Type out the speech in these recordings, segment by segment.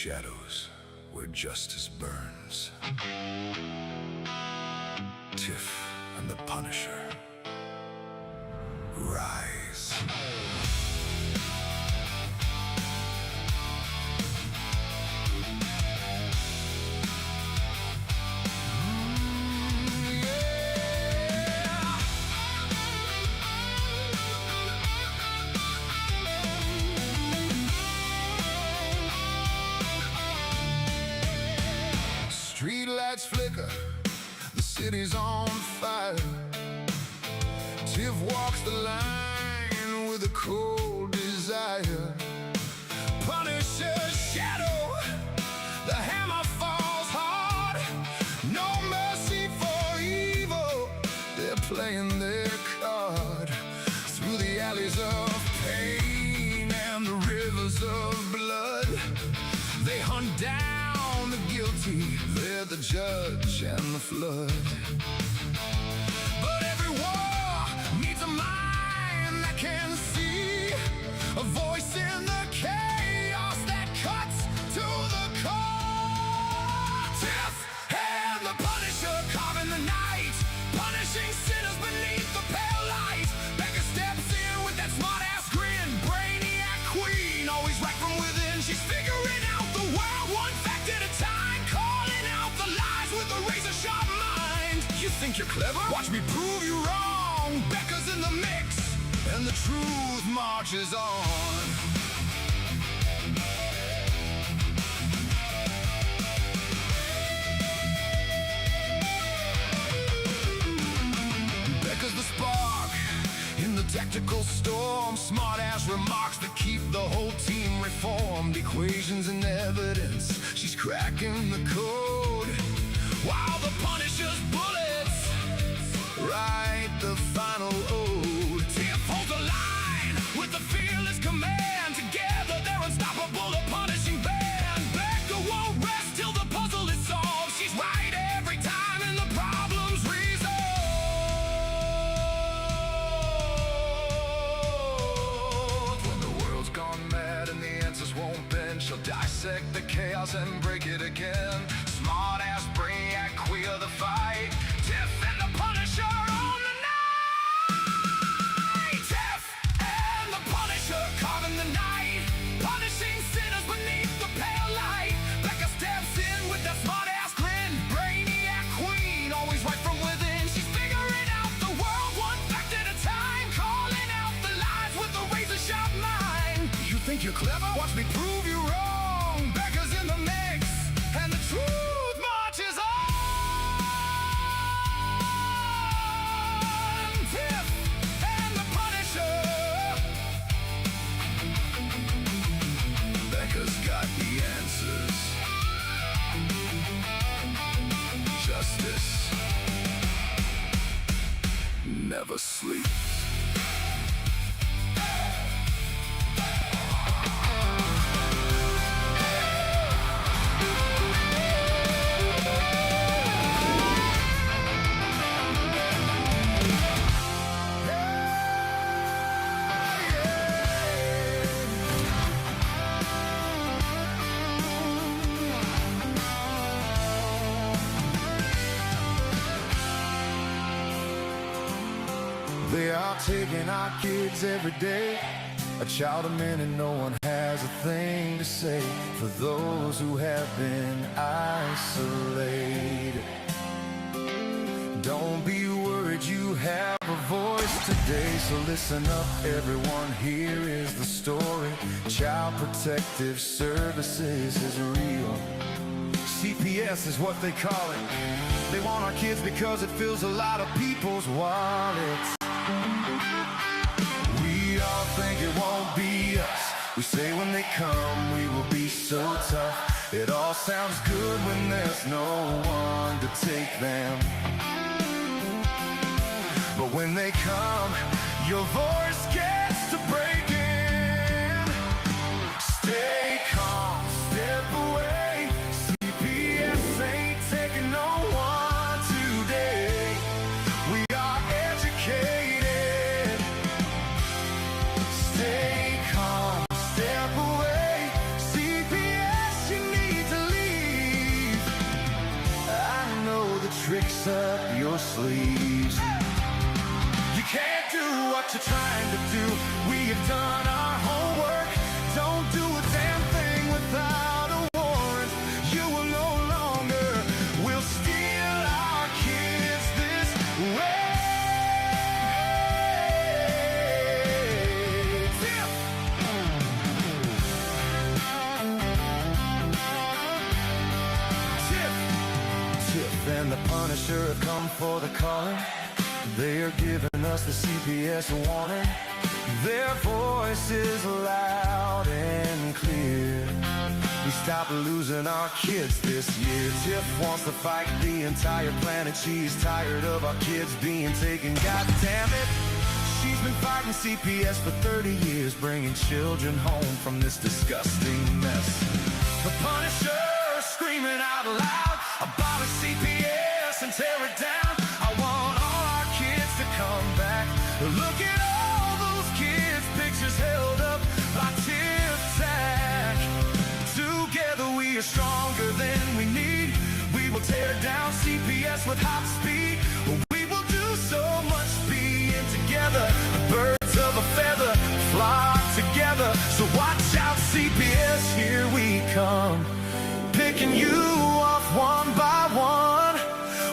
shadows where justice burns. Tiff and the Punisher. Rise. Street lights flicker, the city's on fire. Tiff walks the line with a cold desire. Punisher's shadow, the hammer falls hard. No mercy for evil, they're playing their card. Through the alleys of pain and the rivers of blood, they hunt down the guilty, they're the judge and the flood. But every war needs a mind that can see, a voice in the chaos that cuts to the core. Tiff and the Punisher carving the night, punishing sinners beneath the pale light. Becca steps in with that smart-ass grin, brainiac queen, always right from within. She's figuring out the world one fact at a time, calling out the lies with a razor-sharp mind. You think you're clever? Watch me prove you wrong. Becca's in the mix, and the truth marches on. Becca's the spark in the tactical storm. Smart-ass remarks that keep the whole team reformed. Equations and evidence, she's cracking the code, while the Punisher's bullets write the final ode. Tiff holds a line with the fearless command. Together they're unstoppable, a punishing band. Becca won't rest till the puzzle is solved. She's right every time and the problem's resolved. When the world's gone mad and the answers won't bend, she'll dissect the chaos and break it again. Smart-ass brainiac, queer the fight. Tiff and the Punisher on the night. Tiff and the Punisher carving the night, punishing sinners beneath the pale light. Becca steps in with that smart-ass grin, brainiac queen, always right from within. She's figuring out the world one fact at a time, calling out the lies with a razor-sharp mind. You think you're clever? Watch me prove you wrong. Becca's in the mix, and the truth marches on. Tiff and the Punisher. Becca's got the answers. Justice never sleeps. They are taking our kids every day. A child a minute, no one has a thing to say. For those who have been isolated, don't be worried, you have a voice today. So listen up everyone, here is the story. Child Protective Services is real. CPS is what they call it. They want our kids because it fills a lot of people's wallets. We all think it won't be us. We say when they come we will be so tough. It all sounds good when there's no one to take them, but when they come, your voice gets to breaking. Stay calm, step away. CPS ain't taking no one today. We are educated. Stay calm, step away. CPS, you need sleeves. You can't do what you're trying to do. We have done our homework. Don't do a damn thing without a warrant. You will no longer will steal our kids this way. Tiff and the Punisher have come for the calling. They are giving us the CPS warning. Their voice is loud and clear. We stop losing our kids this year. Tiff wants to fight the entire planet. She's tired of our kids being taken. God damn it. She's been fighting CPS for 30 years, bringing children home from this disgusting mess. The Punisher screaming out loud, abolish CPS and tear it down. I want all our kids to come back. Look at all those kids' pictures held up by Tiff Tack. Together we are stronger than we need. We will tear down CPS with hot speed. We will do so much being together. Birds of a feather flock together. So watch out, CPS, here we come. Picking you off one by one.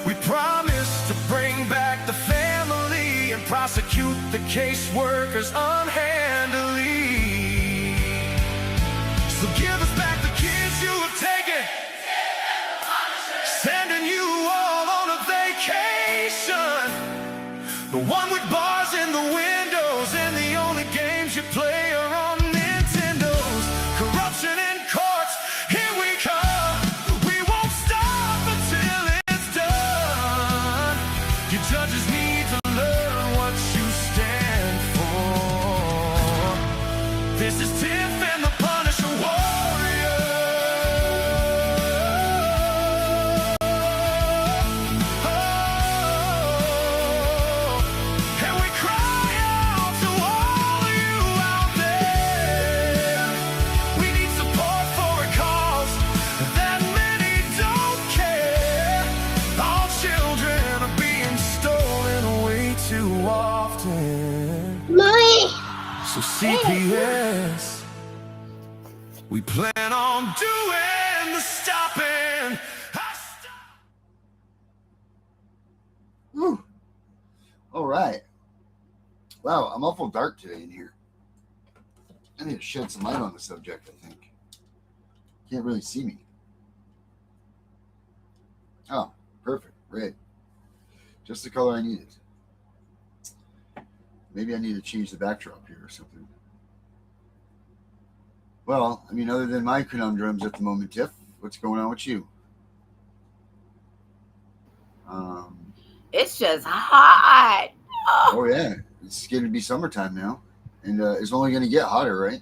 We promise to bring back the family and prosecute the caseworkers unhandily. So give us back the kids you have taken, sending you all on a vacation. The one with bars in the windows and the only games you play are on Nintendos. Corruption in courts, here we come. We won't stop until it's done. Your judges need to learn what you stand for. This is Tiff and the Punisher warrior. And we cry out to all of you out there. We need support for a cause that many don't care. All children are being stolen way too often. So CPS, we plan on doing the stopping. Whew. All right. Wow, I'm awful dark today in here. I need to shed some light on the subject, I think. Can't really see me. Oh, perfect. Red. Just the color I needed. Maybe I need to change the backdrop here or something. Well, I mean, other than my conundrums at the moment, Tiff, what's going on with you? It's just hot. Oh, yeah. It's going to be summertime now. And it's only going to get hotter, right?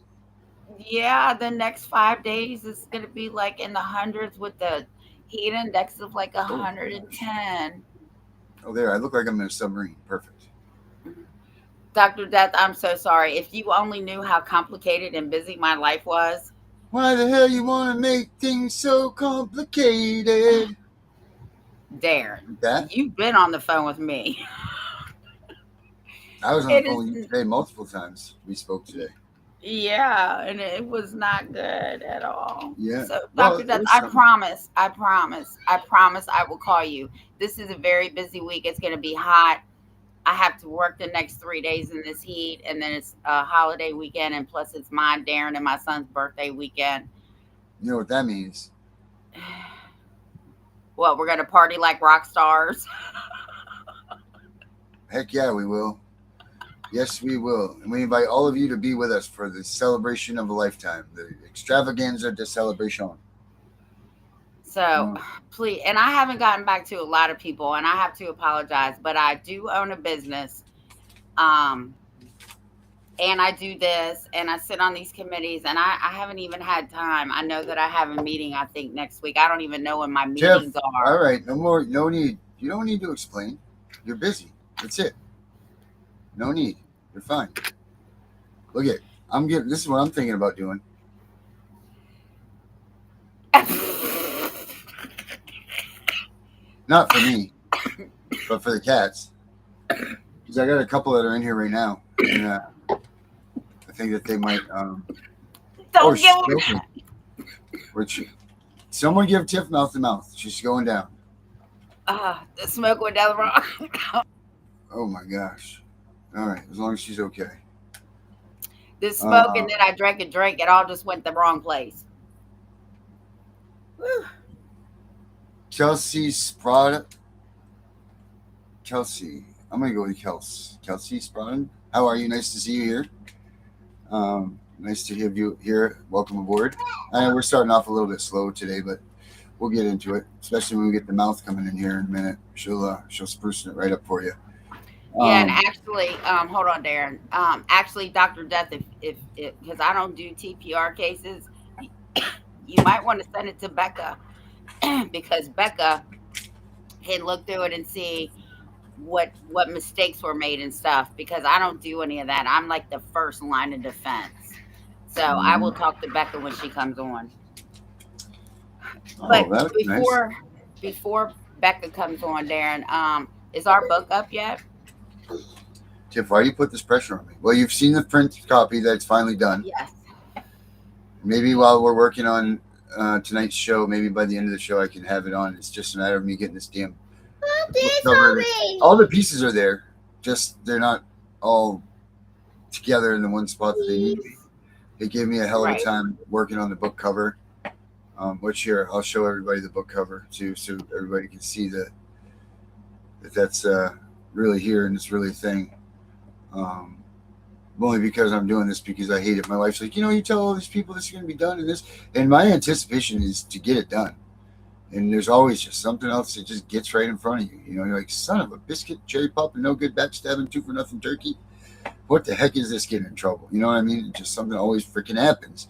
Yeah, the next 5 days is going to be like in the hundreds with the heat index of like 110. Oh, there. I look like I'm in a submarine. Perfect. Dr. Death, I'm so sorry. If you only knew how complicated and busy my life was. Why the hell you want to make things so complicated? Darren, That? you've been on the phone with me. I was on the phone with you today multiple times. We spoke today. Yeah, and it was not good at all. Yeah. So, Well, Dr. Death, there's I something. promise I will call you. This is a very busy week. It's going to be hot. I have to work the next 3 days in this heat, and then it's a holiday weekend, and plus it's my Darren and my son's birthday weekend. You know what that means? Well, we're going to party like rock stars. Heck yeah, we will. Yes, we will. And we invite all of you to be with us for the celebration of a lifetime, the extravaganza de celebration. So please, and I haven't gotten back to a lot of people, and I have to apologize, but I do own a business. And I do this, and I sit on these committees, and I haven't even had time. I know that I have a meeting, I think, next week. I don't even know when my meetings are. All right, no more. No need. You don't need to explain. You're busy. That's it. No need. You're fine. Look at. This is what I'm thinking about doing. Not for me. but for the cats, because I got a couple that are in here right now, and I think that they might. Don't she's give them. smoking. Which someone give Tiff mouth to mouth. She's going down. The smoke went down the wrong. Oh my gosh! All right, as long as she's okay. The smoke, and then I drank a drink. It all just went the wrong place. Whew. Chelsea Sprott. Kelsey. I'm going to go with Kelsey Sprott. How are you? Nice to see you here. Nice to have you here. Welcome aboard. I know we're starting off a little bit slow today, but we'll get into it, especially when we get the mouth coming in here in a minute. She'll spruce it right up for you. Yeah, and actually, hold on, Darren. Actually, Dr. Death, if because I don't do TPR cases, you might want to send it to Becca because Becca can look through it and see what mistakes were made and stuff. Because I don't do any of that. I'm like the first line of defense. So I will talk to Becca when she comes on. But before Becca comes on, Darren, is our book up yet? Tiff, why do you put this pressure on me? Well, you've seen the print copy that's finally done. Yes. Maybe while we're working on tonight's show, maybe by the end of the show, I can have it on. It's just a matter of me getting this damn cover. All the pieces are there, just they're not all together in the one spot that they need to be. They gave me a hell of a time working on the book cover. Which here, I'll show everybody the book cover too, so everybody can see that that's really here and it's really a thing. Only because I'm doing this because I hate it. My wife's like, you tell all these people this is going to be done and this, and my anticipation is to get it done. And there's always just something else that just gets right in front of you. You're like, son of a biscuit, cherry pop, and no good backstabbing, 2 for nothing turkey. What the heck is this getting in trouble? You know what I mean? Just something always freaking happens.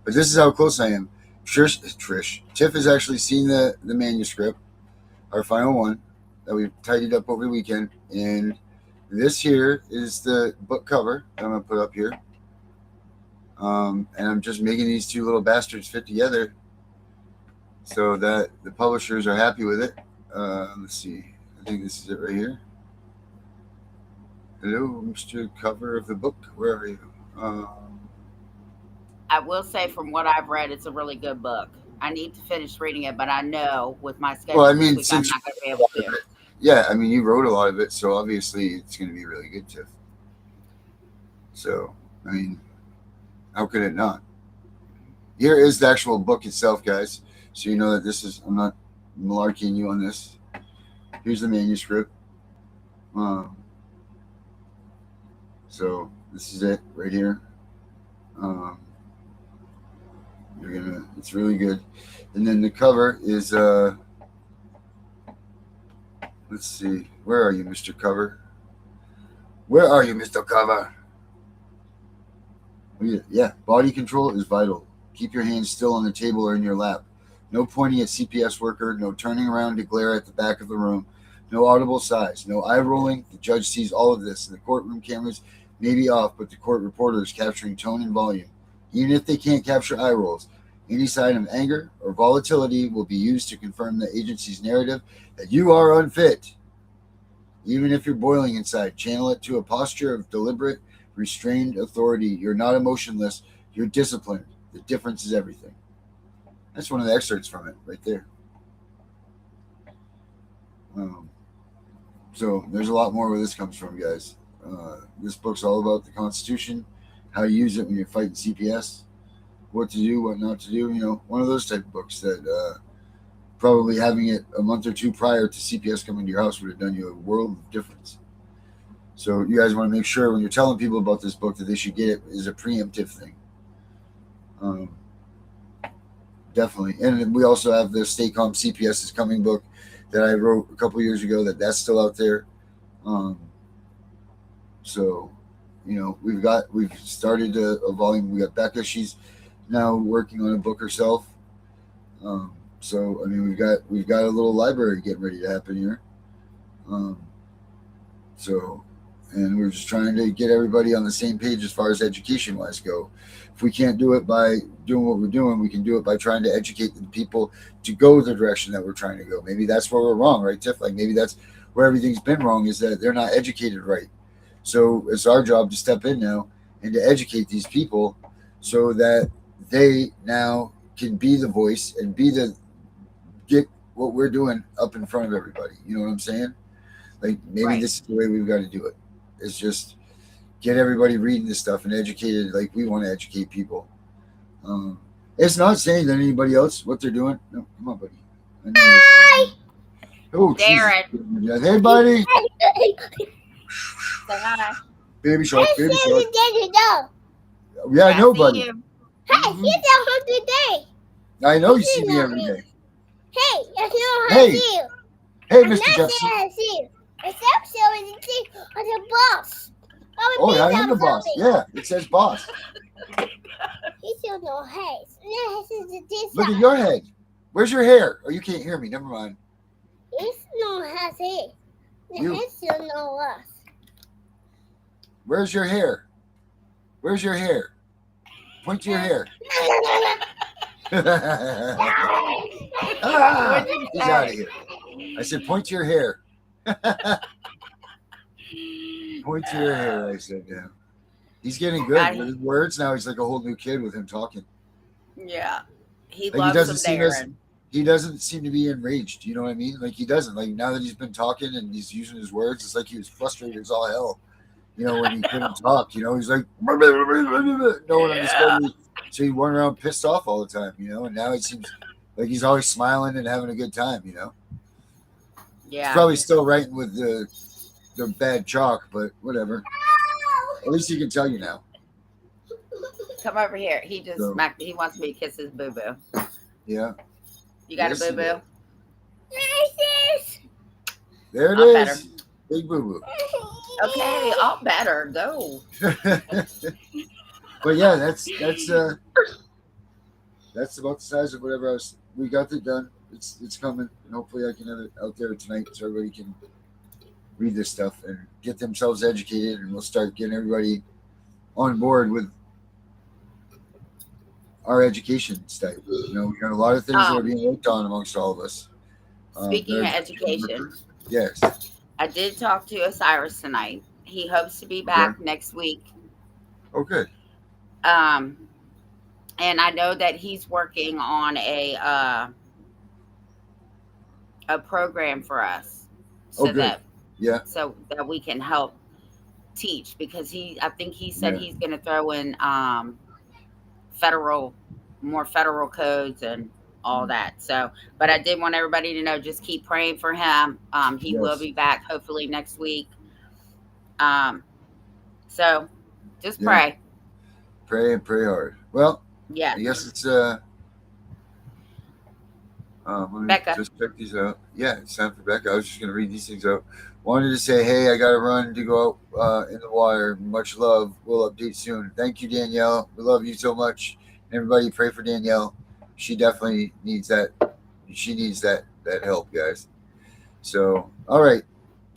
But this is how close I am. Tiff has actually seen the manuscript, our final one that we tidied up over the weekend, and this here is the book cover that I'm gonna put up here. And I'm just making these 2 little bastards fit together so that the publishers are happy with it. Let's see. I think this is it right here. Hello, Mr. Cover of the book. Where are you? I will say, from what I've read, it's a really good book. I need to finish reading it, but I know with my schedule, well, I mean, this week, I'm not going to be able to. Yeah, I mean, you wrote a lot of it, so obviously it's going to be really good, Tiff. So, I mean, how could it not? Here is the actual book itself, guys. So you know that this is, I'm not malarkeying you on this. Here's the manuscript. So this is it right here. It's really good. And then the cover is, let's see. Where are you, Mr. Cover? Where are you, Mr. Cover? Yeah, body control is vital. Keep your hands still on the table or in your lap. No pointing at CPS worker. No turning around to glare at the back of the room. No audible sighs. No eye rolling. The judge sees all of this. The courtroom cameras may be off, but the court reporter is capturing tone and volume. Even if they can't capture eye rolls, any sign of anger or volatility will be used to confirm the agency's narrative that you are unfit. Even if you're boiling inside, channel it to a posture of deliberate, restrained authority. You're not emotionless. You're disciplined. The difference is everything. That's one of the excerpts from it right there. So there's a lot more where this comes from, guys. This book's all about the Constitution, how you use it when you're fighting CPS, what to do, what not to do. One of those type of books that probably having it a month or 2 prior to CPS coming to your house would have done you a world of difference. So you guys want to make sure when you're telling people about this book that they should get it is a preemptive thing. Definitely. And we also have the State Comp CPS's coming book that I wrote a couple years ago that's still out there. So, we've started a volume. We got Becca. She's now working on a book herself. So, I mean, we've got a little library getting ready to happen here. And we're just trying to get everybody on the same page as far as education-wise go. If we can't do it by doing what we're doing, we can do it by trying to educate the people to go the direction that we're trying to go. Maybe that's where we're wrong, right, Tiff? Like maybe that's where everything's been wrong is that they're not educated right. So it's our job to step in now and to educate these people so that they now can be the voice and be the get what we're doing up in front of everybody. You know what I'm saying? Like maybe Right. this is the way we've got to do it. It's just get everybody reading this stuff and educated like we want to educate people. It's not saying that anybody else what they're doing. No, come on, buddy. Hi. Oh, Darren. Jesus. Hey, buddy. Say hi. Baby shark. Baby shark. No. Yeah, I know, see buddy. you. Hey, Mhm. he's a hundred day. I know you see me every day. Hey, I know Hey, I see you. Hey, I'm Mr. not Jefferson. saying I see you. It's actually the thing on the boss. Oh, yeah, I am the boss. Yeah, it says boss. He still no hair. No, this is this Look at side. your head. Where's your hair? Oh, you can't hear me. Never mind. It's no has hair. The You- hair still know us. Where's your hair? Where's your hair? Point to your hair. Ah, What'd you he's say? out of here. I said, point to your hair. Point to your hair, I said, yeah. He's getting good with his words now. He's like a whole new kid with him talking. Yeah. He Like, he loves doesn't some seem as- Darren. He doesn't seem to be enraged. You know what I mean? Like, he doesn't. Like, now that he's been talking and he's using his words, it's like he was frustrated as all hell. You know, when he couldn't talk, you know, he's like, no one understood me. So he went around pissed off all the time, you know, and now it seems like he's always smiling and having a good time, you know. Yeah. He's probably still writing with the bad chalk, but whatever. At least he can tell you now. Come over here. He just So- smacked. He wants me to kiss his boo boo. Yeah. You got Yes, a he boo boo? This There it I'm is. better. Big boo boo. Okay, all better. Go. But yeah, that's about the size of whatever we got it done. It's coming, and hopefully I can have it out there tonight so everybody can read this stuff and get themselves educated, and we'll start getting everybody on board with our education stuff. You know, we got a lot of things that are being worked on amongst all of us. Speaking of there's- education, Yes. I did talk to Osiris tonight. He hopes to be back next week. Oh, good. And I know that he's working on a program for us, so good. that Yeah. we can help teach, because I think he said Yeah. he's going to throw in more federal codes and all that. So, but I did want everybody to know, just keep praying for him. He will Yes. be back hopefully next week. So just Yeah. pray. Pray and pray hard. Well, Yeah. I guess it's let me Becca. just check these out. Yeah, it's time for Becca. I was just gonna read these things out. Wanted to say, hey, I gotta run to go out in the water. Much love. We'll update soon. Thank you, Danielle. We love you so much. Everybody pray for Danielle. She definitely needs that. She needs that help, guys. So, all right.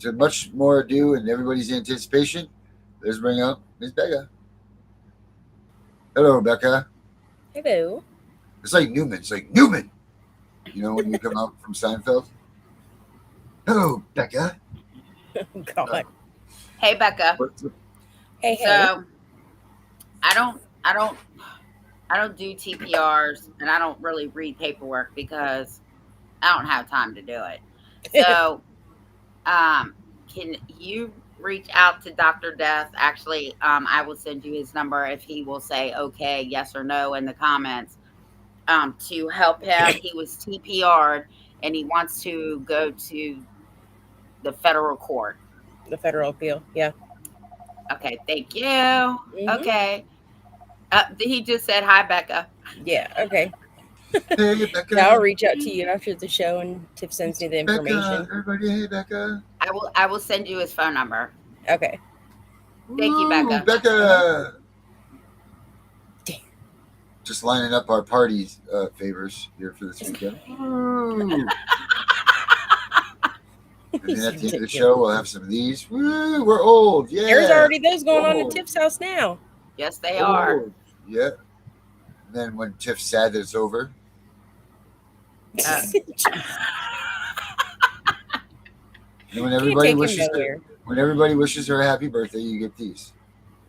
To much more ado and everybody's anticipation, let's bring up Miss Becca. Hello, Becca. Hello. It's like Newman. It's like Newman. You know when you come out from Seinfeld? Hello, Becca. God. Hey, Becca. Hey, hey. So I don't do TPRs, and I don't really read paperwork because I don't have time to do it. So, can you reach out to Dr. Death? Actually, I will send you his number if he will say okay, yes or no in the comments, to help him. He was TPR'd and he wants to go to the federal court. The federal appeal. Yeah. Okay, thank you. Mhm. Okay. He just said hi, Becca. Yeah. Okay. Hey, Becca. So I'll reach out to you after the show, and Tiff sends me the Becca. information. Everybody, hey, Becca. I will send you his phone number. Okay. Thank you, Becca. Becca. Dang. Just lining up our party favors here for this weekend. Woo. And then at the end of the show, we'll have some of these. Woo, we're old. Yeah. There's already those going on Oh. at Tiff's house now. Yes, they are. Old. Yeah. And then when Tiff's sad that it's over, And when Can't everybody take him wishes her, nowhere. when everybody wishes her a happy birthday, you get these.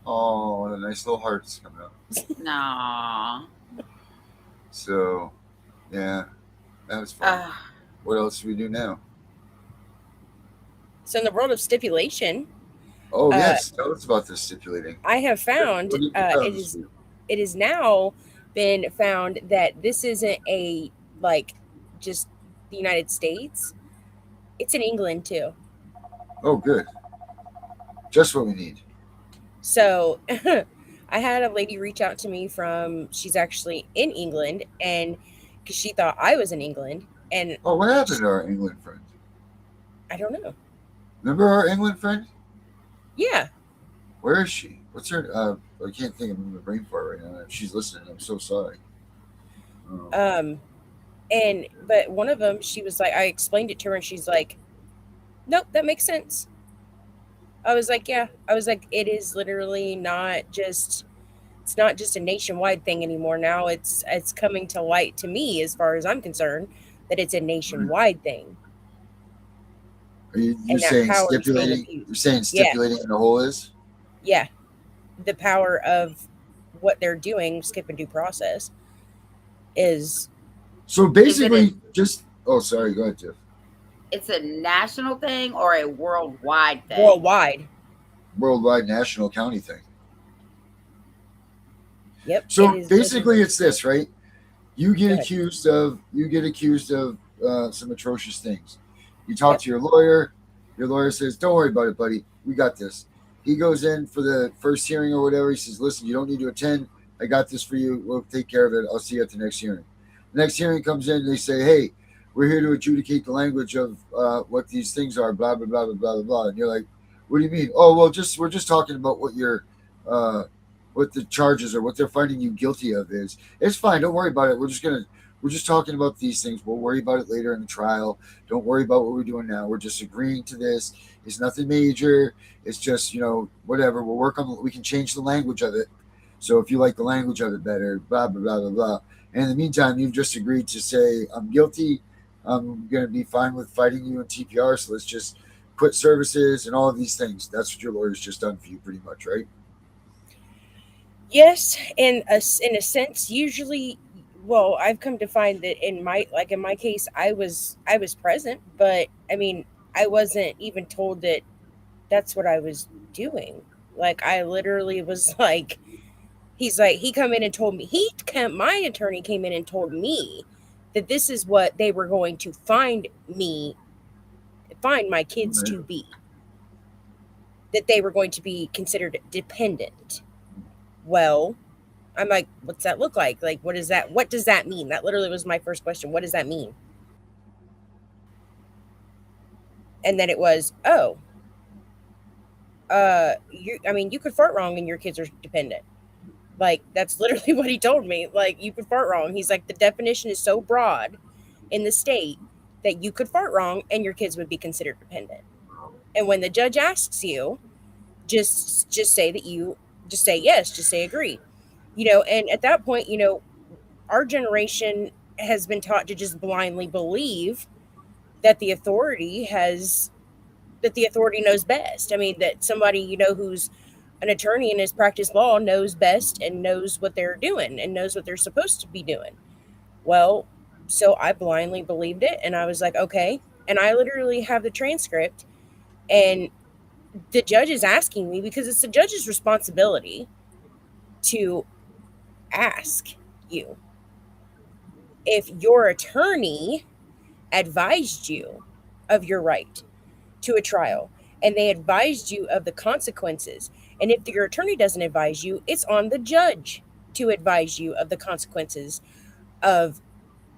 Oh, the nice little hearts coming up. No. So, yeah, that was fun. What else do we do now? So in the world of stipulation, Oh, yes. Tell us about this stipulating. I have found What did you found this week? it is now been found that this isn't a like just the United States. It's in England too. Oh, good. Just what we need. So I had a lady reach out to me she's actually in England, and because she thought I was in England, and Oh, what happened to our England friend? I don't know. Remember our England friend? Yeah. Where is she? What's her? I can't think of my brain for it right now. If she's listening, I'm so sorry. But one of them, she was like, I explained it to her, and she's like, nope, that makes sense. I was like, yeah. I was like, it is literally it's not just a nationwide thing anymore. Now it's coming to light to me, as far as I'm concerned, that it's a nationwide thing. Are you And that saying power is being stipulating? abused. You're saying stipulating in the whole is? Yeah. The power of what they're doing, skipping due process, is So basically, just sorry, go ahead, Tiff. It's a national thing or a worldwide thing? worldwide. Worldwide, national, county thing. Yep. So basically, it's this, right? You get Go ahead. accused of some atrocious things. You talk to your lawyer. Your lawyer says, "Don't worry about it, buddy. We got this." He goes in for the first hearing or whatever. He says, "Listen, you don't need to attend. I got this for you. We'll take care of it. I'll see you at the next hearing." The next hearing comes in, and they say, "Hey, we're here to adjudicate the language of what these things are." Blah blah blah blah blah blah. And you're like, "What do you mean?" "Oh, well, we're just talking about what what the charges or what they're finding you guilty of is. It's fine. Don't worry about it. We're just talking about these things. We'll worry about it later in the trial. Don't worry about what we're doing now. We're just agreeing to this. It's nothing major. It's just, whatever. We'll work on. We can change the language of it. So if you like the language of it better, blah blah blah blah blah." And in the meantime, you've just agreed to say, "I'm guilty. I'm going to be fine with fighting you in TPR. So let's just quit services and all of these things." That's what your lawyer's just done for you, pretty much, right? Yes, in a sense, usually. Well, I've come to find that in my case, I was present, but I mean, I wasn't even told that that's what I was doing. Like, I literally was like, he come in and told me, my attorney came in and told me that this is what they were going to find my kids to be, that they were going to be considered dependent. Well, I'm like, what's that look like? Like, what does that mean? That literally was my first question. What does that mean? And then it was, you could fart wrong and your kids are dependent. Like, that's literally what he told me. Like, you could fart wrong. He's like, the definition is so broad in the state that you could fart wrong and your kids would be considered dependent. And when the judge asks you, just say that just say yes, just say agree. And at that point, our generation has been taught to just blindly believe that the authority knows best. I mean, that somebody, who's an attorney and has practiced law knows best and knows what they're doing and knows what they're supposed to be doing. Well, so I blindly believed it, and I was like, okay. And I literally have the transcript, and the judge is asking me, because it's the judge's responsibility to ask you if your attorney advised you of your right to a trial, and they advised you of the consequences. And if your attorney doesn't advise you, it's on the judge to advise you of the consequences of,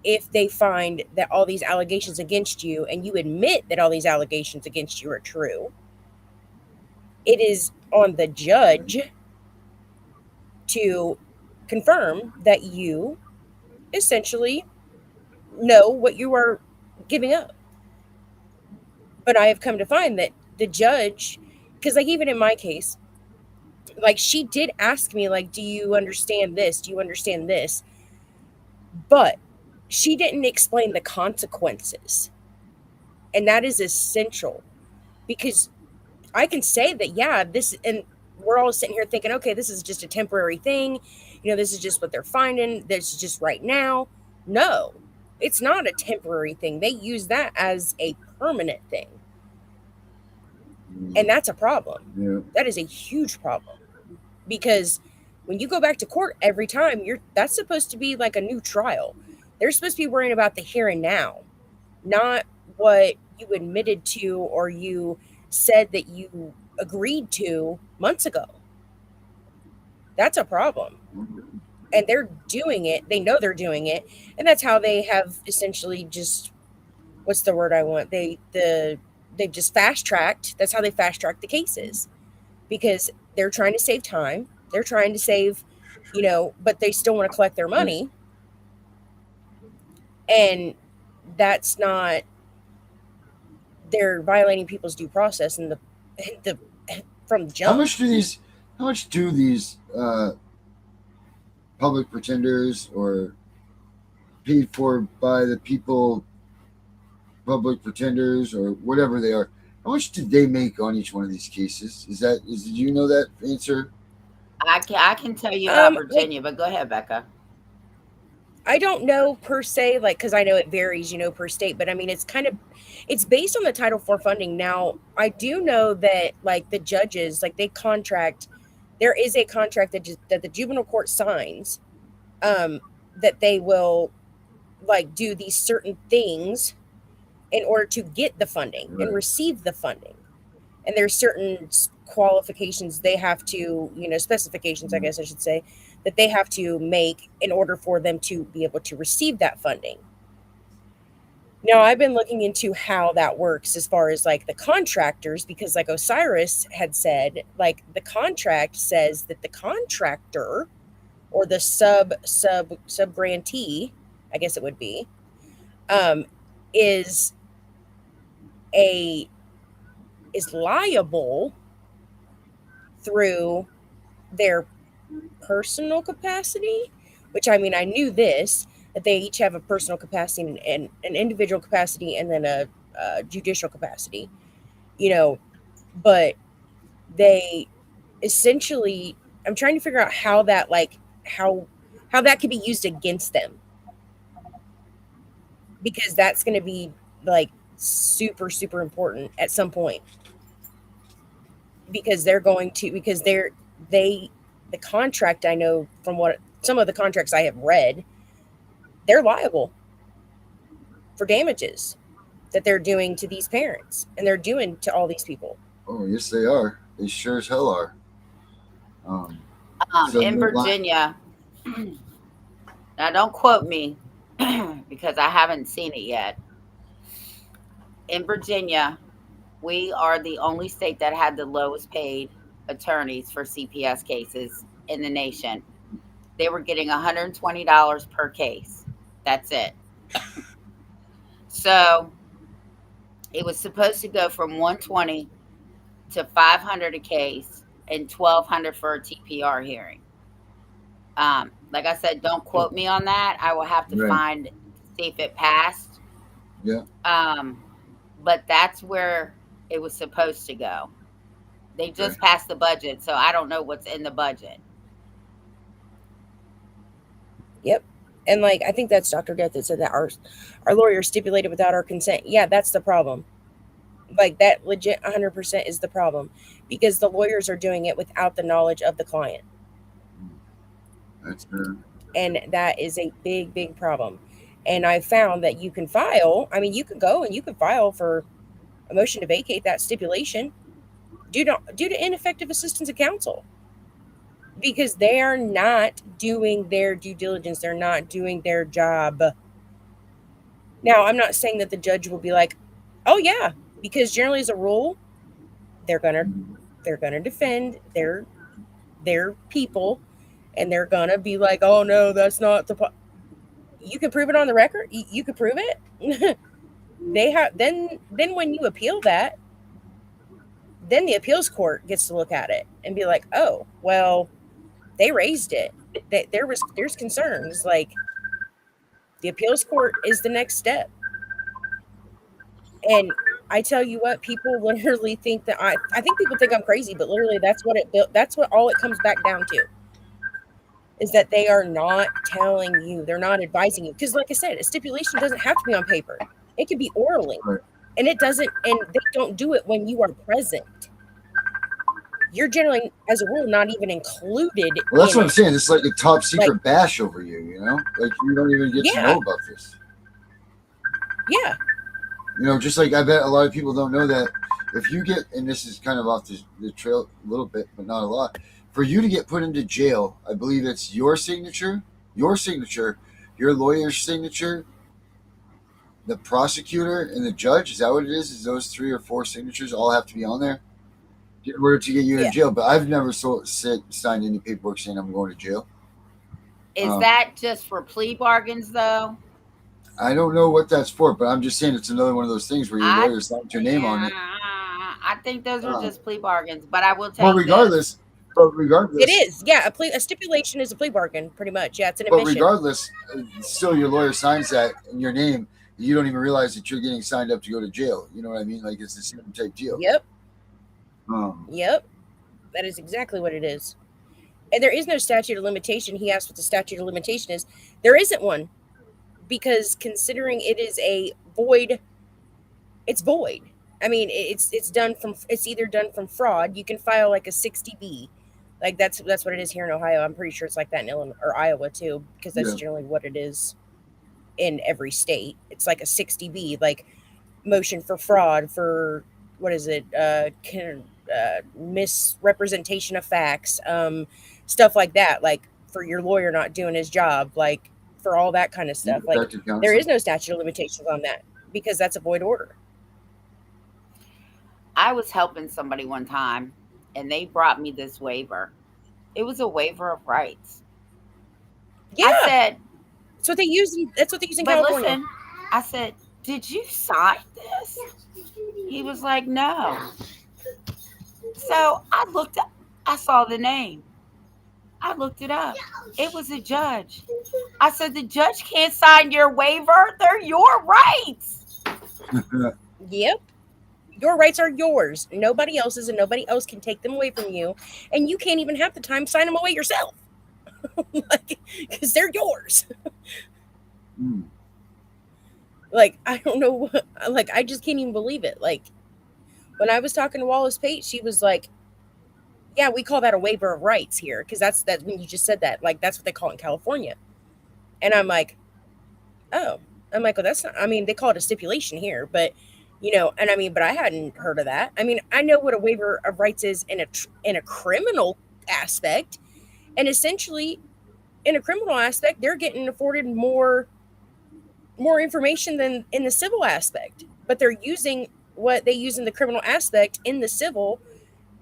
if they find that all these allegations against you and you admit that all these allegations against you are true, it is on the judge to confirm that you essentially know what you are giving up. But I have come to find that the judge, because like even in my case, like she did ask me, like, do you understand this? Do you understand this? But she didn't explain the consequences. And that is essential. because I can say that, yeah, this, and we're all sitting here thinking, okay, this is just a temporary thing. This is just what they're finding. This is just right now. No, it's not a temporary thing. They use that as a permanent thing. And that's a problem. Yeah. That is a huge problem, because when you go back to court every time, that's supposed to be like a new trial. They're supposed to be worrying about the here and now, not what you admitted to or you said that you agreed to months ago. That's a problem. And they're doing it. They know they're doing it. And that's how they have essentially just, what's the word I want? They've just fast tracked. That's how they fast track the cases, because they're trying to save time. They're trying to save, but they still want to collect their money. And that's not, they're violating people's due process and the from the jump. How much do these public pretenders, or paid for by the people public pretenders, or whatever they are, how much did they make on each one of these cases? Do you know that answer? I can tell you about Virginia, but go ahead, Becca. I don't know per se, because I know it varies, per state, but I mean, it's based on the Title IV funding. Now, I do know that, the judges, they contract, there is a contract that the juvenile court signs, that they will, do these certain things in order to get the funding and receive the funding. And there's certain qualifications they have to, specifications, I guess I should say, that they have to make in order for them to be able to receive that funding. Now, I've been looking into how that works as far as the contractors, because Osiris had said, the contract says that the contractor or the sub grantee, I guess it would be, is liable through their personal capacity, which, I mean, I knew this, that they each have a personal capacity and an individual capacity, and then a judicial capacity, but they essentially, I'm trying to figure out how that, how that could be used against them, because that's going to be super, super important at some point, because the contract, I know from what some of the contracts I have read, they're liable for damages that they're doing to these parents and they're doing to all these people. Oh, yes, they are. They sure as hell are. In Virginia, now don't quote me because I haven't seen it yet. In Virginia, we are the only state that had the lowest paid attorneys for CPS cases in the nation. They were getting $120 per case. That's it. So it was supposed to go from $120 to $500 a case and $1,200 for a TPR hearing. Like I said, don't quote me on that. I will have to see if it passed. Yeah. But that's where it was supposed to go. They just passed the budget, so I don't know what's in the budget. Yep. And I think that's Dr. Death that said that our lawyer stipulated without our consent. Yeah, that's the problem. That legit 100% is the problem, because the lawyers are doing it without the knowledge of the client. That's fair. And that is a big, big problem. And I found that you can file, you can go and you can file for a motion to vacate that stipulation due to ineffective assistance of counsel, because they are not doing their due diligence. They're not doing their job. Now, I'm not saying that the judge will be like, oh yeah, because generally as a rule, they're gonna defend their people, and they're gonna be like, oh no, that's not you can prove it on the record. You can prove it. They have then when you appeal that, then the appeals court gets to look at it and be like, oh, well, they raised it. There's concerns. The appeals court is the next step. And I tell you what, people literally think that I think people think I'm crazy, but literally that's what it built. That's what all it comes back down to is that they are not telling you, they're not advising you. Because, like I said, a stipulation doesn't have to be on paper; it can be orally, Right. and it doesn't. And they don't do it when you are present. You're generally, as a rule, not even included. Well, that's in what I'm it. saying. It's like a top secret Like, bash over you. You know, like you don't even get to yeah, know about this. yeah, You know, just like I bet a lot of people don't know that if you get, and this is kind of off the trail a little bit, but not a lot. For you to get put into jail, I believe it's your signature, your lawyer's signature, the prosecutor, and the judge. Is that what it is? Is those 3 or 4 signatures all have to be on there in order to get you in yeah. jail? But I've never signed any paperwork saying I'm going to jail. Is that just for plea bargains, though? I don't know what that's for, but I'm just saying it's another one of those things where your I lawyer signed your name on it. I think those are Uh, just plea bargains. But I will but tell you this. It is, yeah. A stipulation is a plea bargain, pretty much. Yeah, it's an admission. regardless, still your lawyer signs that in your name. You don't even realize that you're getting signed up to go to jail. You know what I mean? Like it's the same type deal. Yep, Um, yep. That is exactly what it is. And there is no statute of limitation. He asked what the statute of limitation is. There isn't one because considering it is a void, it's void. I mean, it's either done from fraud. You can file like a 60B. Like that's what it is here in Ohio. I'm pretty sure it's like that in Illinois or Iowa too, because that's Yeah. generally what it is in every state. It's like a 60B, like motion for fraud for what is it? Misrepresentation of facts, stuff like that. Like for your lawyer not doing his job, like for all that kind of stuff. Like Ineffective counsel. there is no statute of limitations on that because that's a void order. I was helping somebody one time, and they brought me this waiver. It was a waiver of rights. Yeah, I said, that's what they use. That's what they use in but California. listen, I said, did you sign this? He was like, no. So I looked up, I saw the name. I looked it up. It was a judge. I said, the judge can't sign your waiver. They're your rights. Yep. Your rights are yours. Nobody else's, and nobody else can take them away from you. And you can't even have the time to sign them away yourself. Like, because they're yours. Mm. Like, I don't know what, like, I just can't even believe it. Like, when I was talking to Wallace Pate, she was like, yeah, we call that a waiver of rights here. Because that's when you just said that. Like, that's what they call it in California. And I'm like, oh. I'm like, well, that's not, I mean, they call it a stipulation here. But, you know, and I mean, but I hadn't heard of that. I mean, I know what a waiver of rights is in a criminal aspect. And essentially, in a criminal aspect, they're getting afforded more information than in the civil aspect. But they're using what they use in the criminal aspect in the civil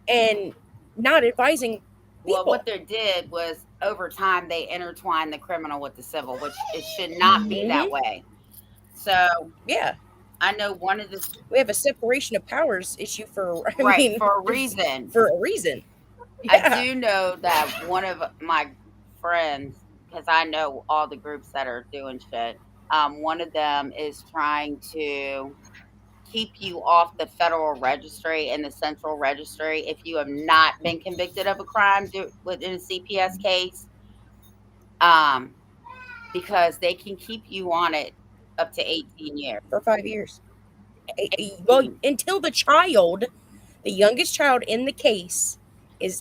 and not advising people. Well, what they did was over time they intertwined the criminal with the civil, which it should not be that way. So yeah, I know one of the we have a separation of powers issue for for a reason. For a reason. Yeah. I do know that one of my friends, because I know all the groups that are doing shit, one of them is trying to keep you off the federal registry and the central registry if you have not been convicted of a crime within a CPS case, because they can keep you on it up to 18 years. For 5 years. Well, until the youngest child in the case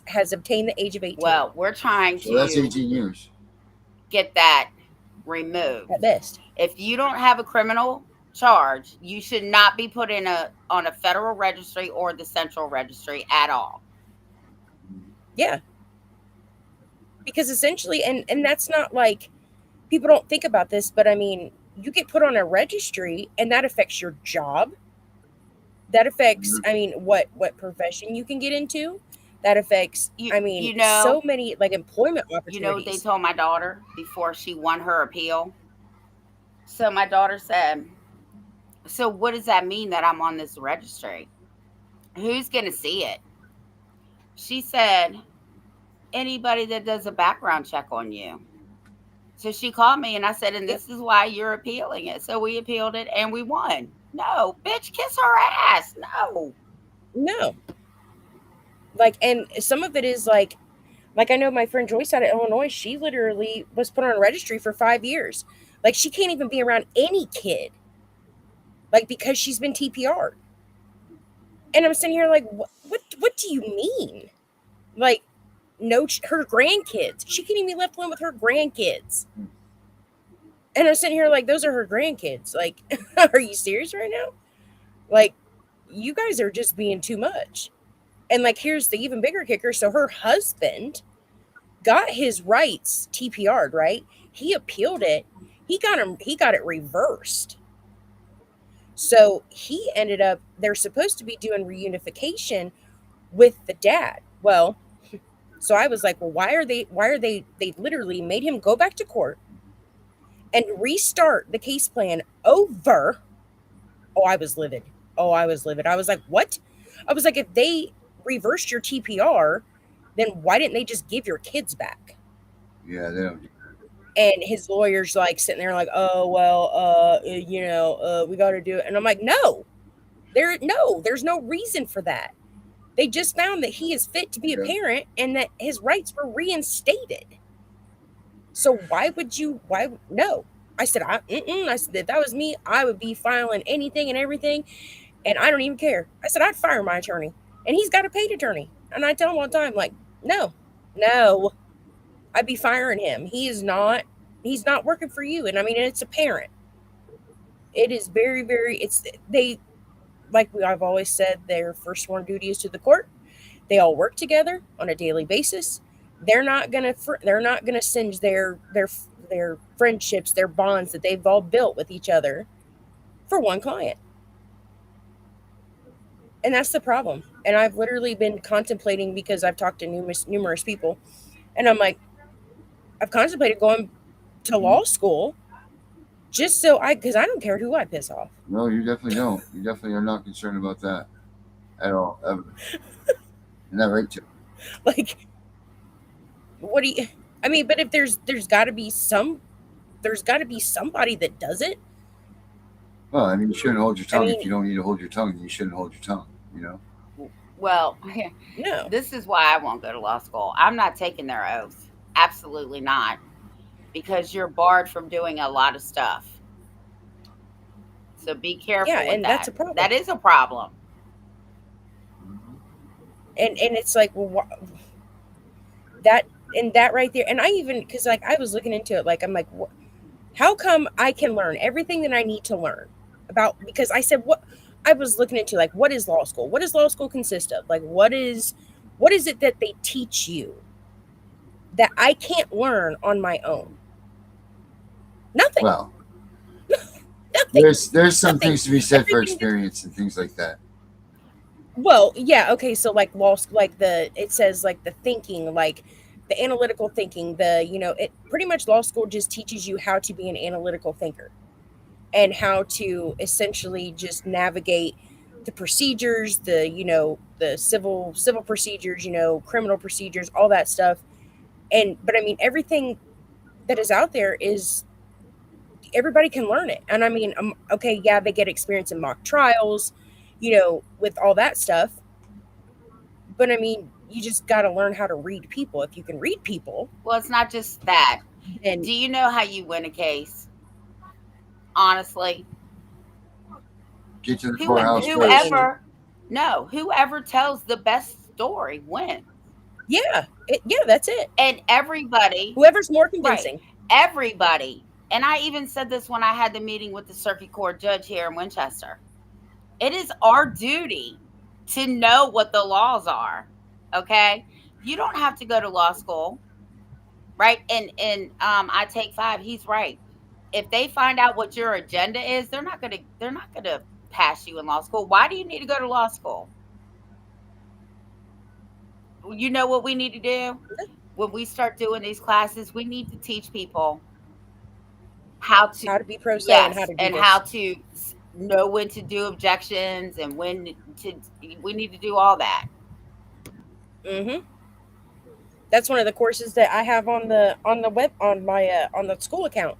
has obtained the age of 18. Well, we're trying to that's 18 years. Get that removed. At best. If you don't have a criminal charge, you should not be put on a federal registry or the central registry at all. Yeah. Because essentially, and that's not like, people don't think about this, but I mean, you get put on a registry and that affects your job. That affects, I mean, what profession you can get into. That affects, so many like employment opportunities. You know what they told my daughter before she won her appeal? So my daughter said, so what does that mean that I'm on this registry? Who's going to see it? She said, anybody that does a background check on you. So she called me and I said, and this is why you're appealing it. So we appealed it and we won. No, bitch, kiss her ass. No. No. Like, and some of it is like I know my friend Joyce out of Illinois, she literally was put on registry for 5 years. Like, she can't even be around any kid, like, because she's been TPR'd. And I'm sitting here like, what do you mean? Like, no, her grandkids. She can't even be left alone with her grandkids. And I'm sitting here like, those are her grandkids. Like, are you serious right now? Like, you guys are just being too much. And like, here's the even bigger kicker. So her husband got his rights TPR'd, right? He appealed it. He got it reversed. So he ended up, they're supposed to be doing reunification with the dad. Well, so I was like, well, they literally made him go back to court and restart the case plan over. Oh, I was livid. I was like, what? I was like, if they reversed your TPR, then why didn't they just give your kids back? Yeah, they don't. And his lawyer's like sitting there like, oh, well, we got to do it. And I'm like, no, there's no reason for that. They just found that he is fit to be a parent and that his rights were reinstated. So no. I said, I said, if that was me, I would be filing anything and everything. And I don't even care. I said, I'd fire my attorney. And he's got a paid attorney. And I tell him all the time, like, no, I'd be firing him. He's not working for you. And I mean, it's a parent. It is very, very, I've always said, their first sworn duty is to the court. They all work together on a daily basis. They're not gonna singe their friendships, their bonds that they've all built with each other for one client. And that's the problem. And I've literally been contemplating, because I've talked to numerous people, and I'm like, I've contemplated going to law school just because I don't care who I piss off. No, you definitely don't. You definitely are not concerned about that at all, ever. Isn't that right, Joe? Like, what do you? I mean, but if there's got to be somebody that does it. Well, I mean, you shouldn't hold your tongue. mean- If you don't need to hold your tongue, then you shouldn't hold your tongue. You know. Well, No. this is why I won't go to law school. I'm not taking their oath. Absolutely not. Because you're barred from doing a lot of stuff. So be careful Yeah, with and that. that's a problem. That is a problem. And it's like, well, that right there. And I even, because like I was looking into it, like I'm like, how come I can learn everything that I need to learn about? Because I said, what I was looking into, like, what is law school? What does law school consist of? Like, what is it that they teach you that I can't learn on my own? Nothing. Well, Nothing. there's some Nothing. things to be said for Everything- experience and things like that. Well, yeah, okay. So like law, like it says like the thinking, like the analytical thinking, it pretty much law school just teaches you how to be an analytical thinker and how to essentially just navigate the procedures, the civil procedures, criminal procedures, all that stuff. But I mean, everything that is out there is, everybody can learn it. And I mean, okay, yeah, they get experience in mock trials, with all that stuff. But I mean, you just got to learn how to read people. If you can read people. Well, it's not just that. And do you know how you win a case? Honestly, Get to the powerhouse first. whoever tells the best story wins. Yeah, that's it. And everybody, whoever's more convincing. Right, everybody. And I even said this when I had the meeting with the circuit court judge here in Winchester. It is our duty to know what the laws are. Okay, you don't have to go to law school, right? And I take 5. He's right. If they find out what your agenda is, they're not gonna pass you in law school. Why do you need to go to law school? You know what we need to do? When we start doing these classes, we need to teach people how to be pro se, and how to know when to do objections and we need to do all that. That's one of the courses that I have on the web, on my on the school account.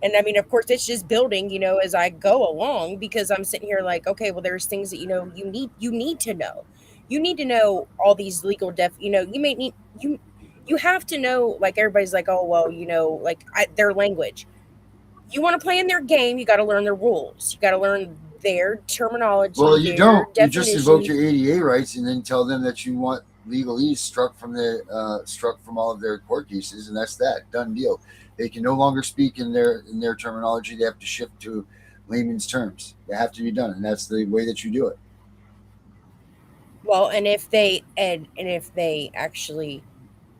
And I mean, of course, it's just building, as I go along, because I'm sitting here like, okay, well, there's things that you need to know. You need to know all these legal you may need you have to know, like everybody's like, oh well, like their language. You want to play in their game, you got to learn their rules. You got to learn their terminology, Well, you their don't. You just invoke definitions. your ADA rights and then tell them that you want legalese struck from all of their court cases, and that's that. Done deal. They can no longer speak in their terminology. They have to shift to layman's terms. They have to be done, and that's the way that you do it. Well, and if they actually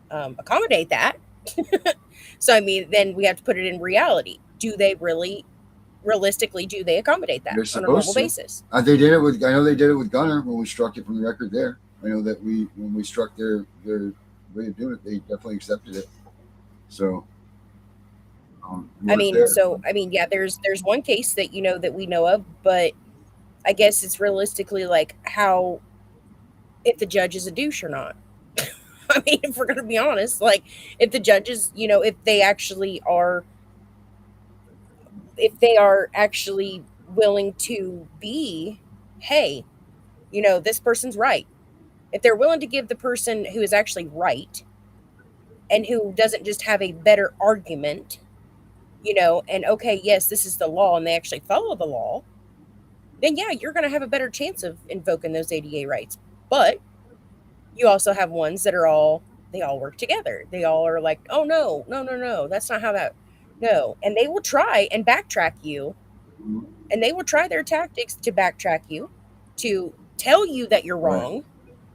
accommodate that, so I mean, then we have to put it in reality. Do they really, realistically, do they accommodate that They're on a normal supposed to. basis? They did it with. I know they did it with Gunner when we struck it from the record there. I know that when we struck their way of doing it, they definitely accepted it. So I was mean, there. so I mean, yeah, there's one case that that we know of, but I guess it's realistically like how if the judge is a douche or not. I mean, if we're gonna be honest, like if the judges, if they are actually willing to be, hey, this person's right. If they're willing to give the person who is actually right and who doesn't just have a better argument, and okay, yes, this is the law, and they actually follow the law, then yeah, you're going to have a better chance of invoking those ADA rights. But you also have ones that they all work together. They all are like, oh no, no, no, no, that's not how that, no. And they will try and backtrack you, and they will try their tactics to backtrack you, to tell you that you're Right. wrong,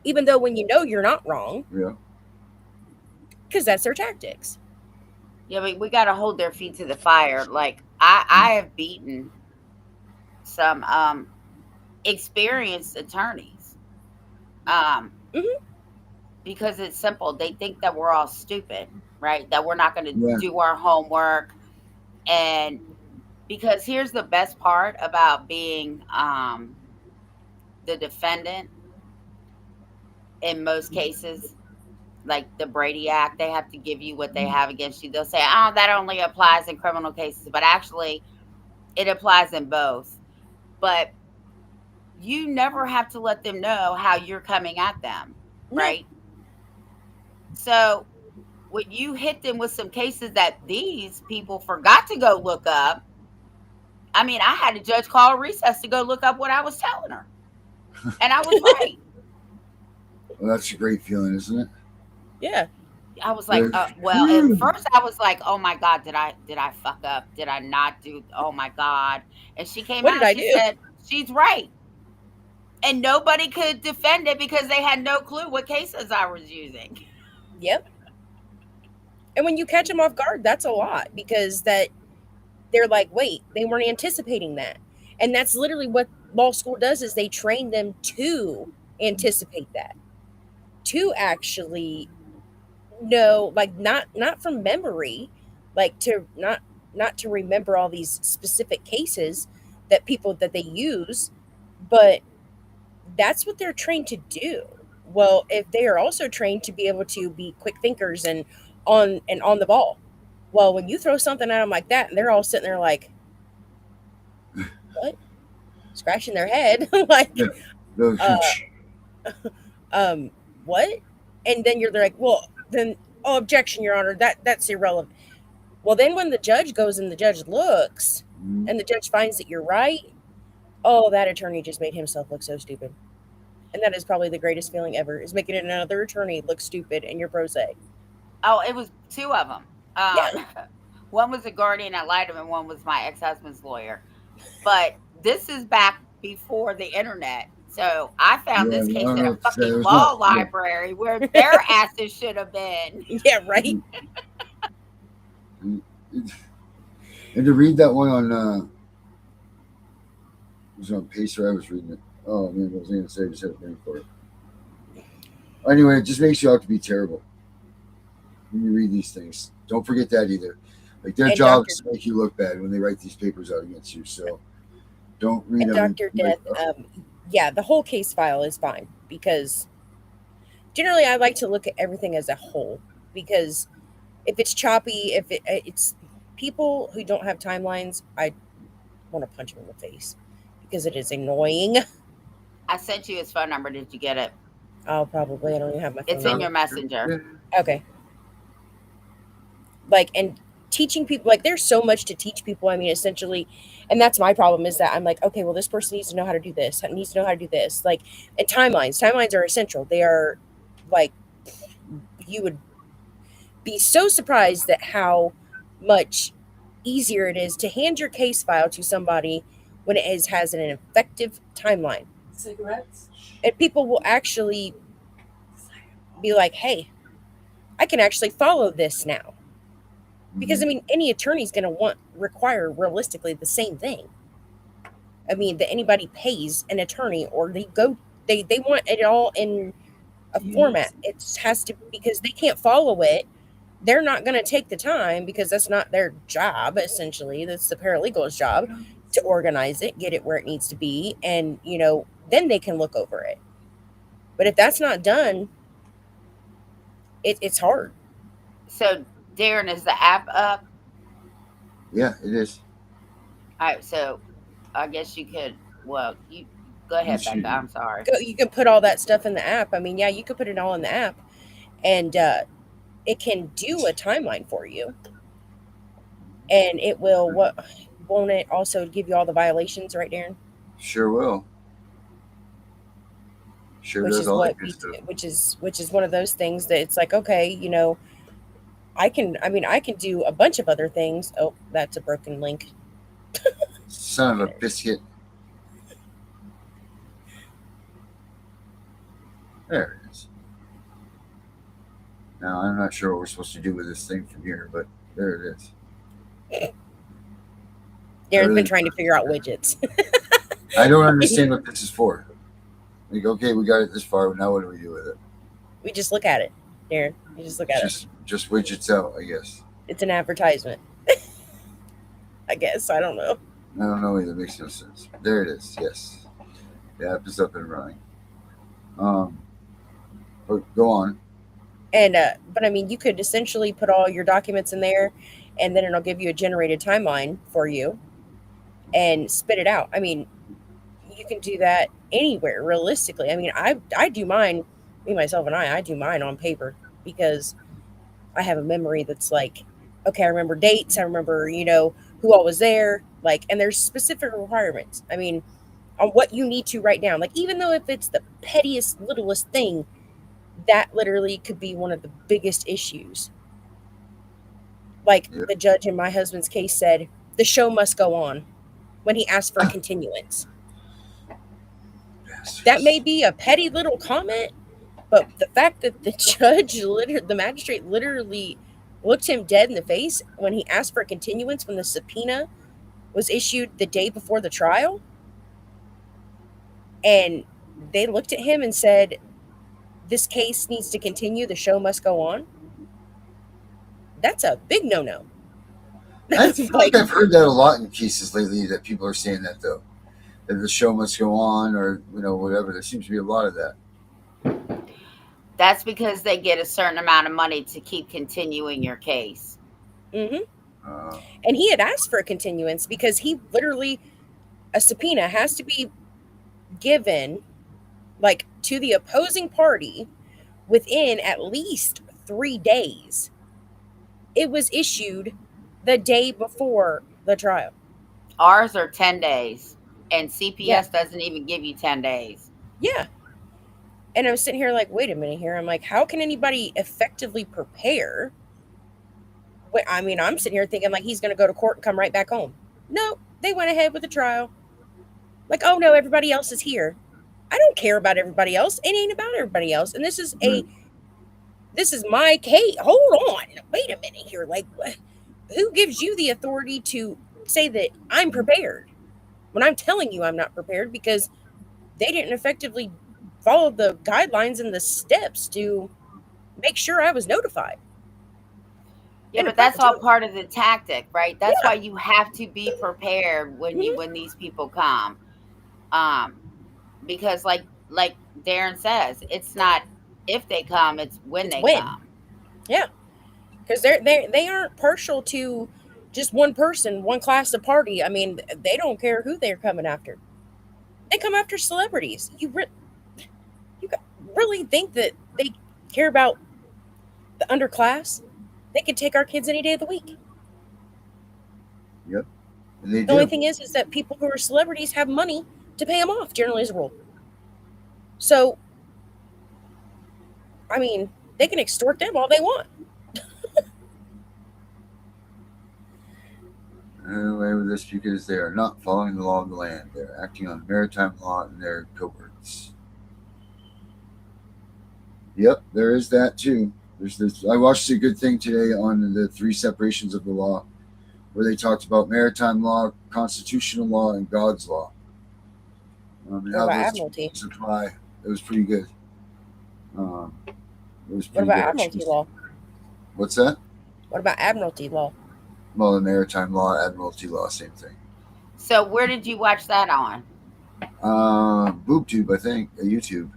even though when you know you're not wrong, Yeah. because that's their tactics. Yeah, but we got to hold their feet to the fire. Like I have beaten some experienced attorneys. Um, Mhm. because it's simple. They think that we're all stupid, right? That we're not going to Yeah. do our homework. And because here's the best part about being the defendant in most cases, like the Brady Act, they have to give you what they have against you. They'll say, oh, that only applies in criminal cases. But actually, it applies in both. But you never have to let them know how you're coming at them, No, right? So when you hit them with some cases that these people forgot to go look up, I mean, I had a judge call a recess to go look up what I was telling her. And I was right. Well, that's a great feeling, isn't it? yeah. I was like, well, at first I was like, oh my God, did I fuck up? Did I not do, oh my God. And she came What out did and I she do? said, she's right. And nobody could defend it because they had no clue what cases I was using. Yep. And when you catch them off guard, that's a lot, because that they're like, wait, they weren't anticipating that. And that's literally what law school does, is they train them to anticipate that, to actually know, like not from memory, like to not to remember all these specific cases that people that they use, but that's what they're trained to do. Well, if they are also trained to be able to be quick thinkers and on the ball. Well, when you throw something at them like that, and they're all sitting there like, what? Scratching their head, like, Yeah. No, uh, what? And then you're like, well, then, oh, objection, Your Honor, that's irrelevant. Well, then when the judge goes and the judge looks and the judge finds that you're right, oh, that attorney just made himself look so stupid. And that is probably the greatest feeling ever, is making another attorney look stupid and you're pro se. Oh, it was two of them. Yeah. One was a guardian ad litem and one was my ex-husband's lawyer. But this is back before the internet. So I found Yeah, this I case don't in know a what to say. It fucking was law not. Yeah. library where their asses should have been. Yeah, right? And to read that one on it was on Pacer. I was reading it. Oh man, what was I going to say? I just had a brain for it. Anyway, it just makes you out to be terrible when you read these things. Don't forget that either. Like their And job Dr. is to make you look bad when they write these papers out against you. So don't read And them. Dr. Like, Death, yeah, the whole case file is fine, because generally I like to look at everything as a whole, because if it's choppy, if it's people who don't have timelines, I want to punch them in the face because it is annoying. I sent you his phone number. Did you get it? I'll probably, I don't even have my phone It's in number. your messenger. Yeah. Okay. Like, and teaching people, like, there's so much to teach people. I mean, essentially, and that's my problem is that I'm like, okay, well, this person needs to know how to do this, needs to know how to do this. Like, and timelines are essential. They are, like, you would be so surprised at how much easier it is to hand your case file to somebody when it has an effective timeline. Cigarettes? And people will actually be like, hey, I can actually follow this now. Because, I mean, any attorney's going to require realistically the same thing. I mean, that anybody pays an attorney or they want it all in a format. It has to, because they can't follow it. They're not going to take the time because that's not their job, essentially. That's the paralegal's job to organize it, get it where it needs to be, and, you know, then they can look over it. But if that's not done, it's hard. So, Darren, is the app up? Yeah, it is. All right, so I guess you could, well, you go ahead, You should. Becca. I'm sorry. You can put all that stuff in the app. I mean, yeah, you could put it all in the app, and it can do a timeline for you. And it will, won't it also give you all the violations, right, Darren? Sure will. Sure Which does is all what that good stuff. which is one of those things that it's like, okay, you know, I can do a bunch of other things. Oh, that's a broken link. Son of a biscuit. There it is. Now, I'm not sure what we're supposed to do with this thing from here, but there it is. Darren's really- been trying to figure out widgets. I don't understand what this is for. Like, okay, we got it this far. Now what do we do with it? We just look at it, Darren. You just look at it. Just widgets out, I guess. It's an advertisement. I guess. I don't know. I don't know either. Makes no sense. There it is. Yes, the app is up and running. But go on. And but I mean, you could essentially put all your documents in there, and then it'll give you a generated timeline for you, and spit it out. I mean, you can do that anywhere realistically. I mean, I do mine, me myself and I do mine on paper because I have a memory that's like, okay, I remember dates, I remember, you know, who all was there, like, and there's specific requirements. I mean, on what you need to write down. Like, even though if it's the pettiest, littlest thing, that literally could be one of the biggest issues. Like the judge in my husband's case said, the show must go on when he asked for a continuance. That may be a petty little comment, but the fact that the judge, the magistrate literally looked him dead in the face when he asked for a continuance when the subpoena was issued the day before the trial, and they looked at him and said, this case needs to continue, the show must go on. That's a big no-no. I feel like I've heard that a lot in cases lately, that people are saying that, though. That the show must go on, or, you know, whatever. There seems to be a lot of that. That's because they get a certain amount of money to keep continuing your case. Mm-hmm. And he had asked for a continuance because he literally, a subpoena has to be given, like, to the opposing party within at least 3 days. It was issued the day before the trial. Ours are 10 days, and CPS doesn't even give you 10 days. Yeah. And I was sitting here like, wait a minute here. I'm like, how can anybody effectively prepare? I mean, I'm sitting here thinking like he's going to go to court and come right back home. No, they went ahead with the trial. Like, oh no, everybody else is here. I don't care about everybody else. It ain't about everybody else. And this is my case. Hold on. Wait a minute here. Like, who gives you the authority to say that I'm prepared when I'm telling you I'm not prepared because they didn't effectively follow the guidelines and the steps to make sure I was notified. Yeah, but that's all part of the tactic, right? That's why you have to be prepared when these people come. Because like Darren says, it's not if they come, it's when they come. Yeah. Because they aren't partial to just one person, one class of party. I mean, they don't care who they're coming after. They come after celebrities. You really think that they care about the underclass? They could take our kids any day of the week. Yep. And they The only do. thing is that people who are celebrities have money to pay them off, generally as a rule. So, I mean, they can extort them all they want. Away with this because they are not following the law of the land. They're acting on maritime law and their cohorts. Yep, there is that too. There's this. I watched a good thing today on the 3 separations of the law, where they talked about maritime law, constitutional law, and God's law. And What how about those admiralty? things apply. It was pretty good. It was What pretty about good. admiralty law? What's that? What about admiralty law? Well, the maritime law, admiralty law, same thing. So where did you watch that on? BoobTube, I think, YouTube.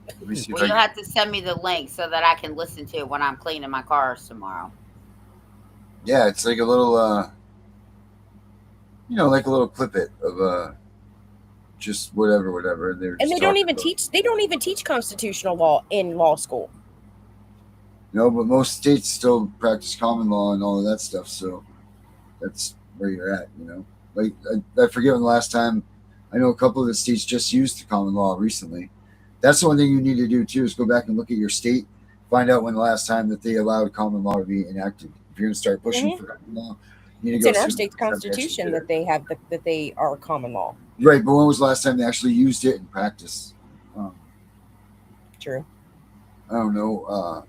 Let me see if Well, I you'll can. have to send me the link so that I can listen to it when I'm cleaning my cars tomorrow. Yeah, it's like a little, like a little clip of just whatever. And they're And just they don't talking even about- teach. They don't even teach constitutional law in law school. No, but most states still practice common law and all of that stuff. So that's where you're at, Like I forget when the last time. I know a couple of the states just used the common law recently. That's the one thing you need to do too is go back and look at your state, find out when the last time that they allowed common law to be enacted. If you're going to start pushing for common law, you need It's to in go our see state's when the last time they actually constitution did that it. they have that they are common law. Right, but when was the last time they actually used it in practice? True. I don't know.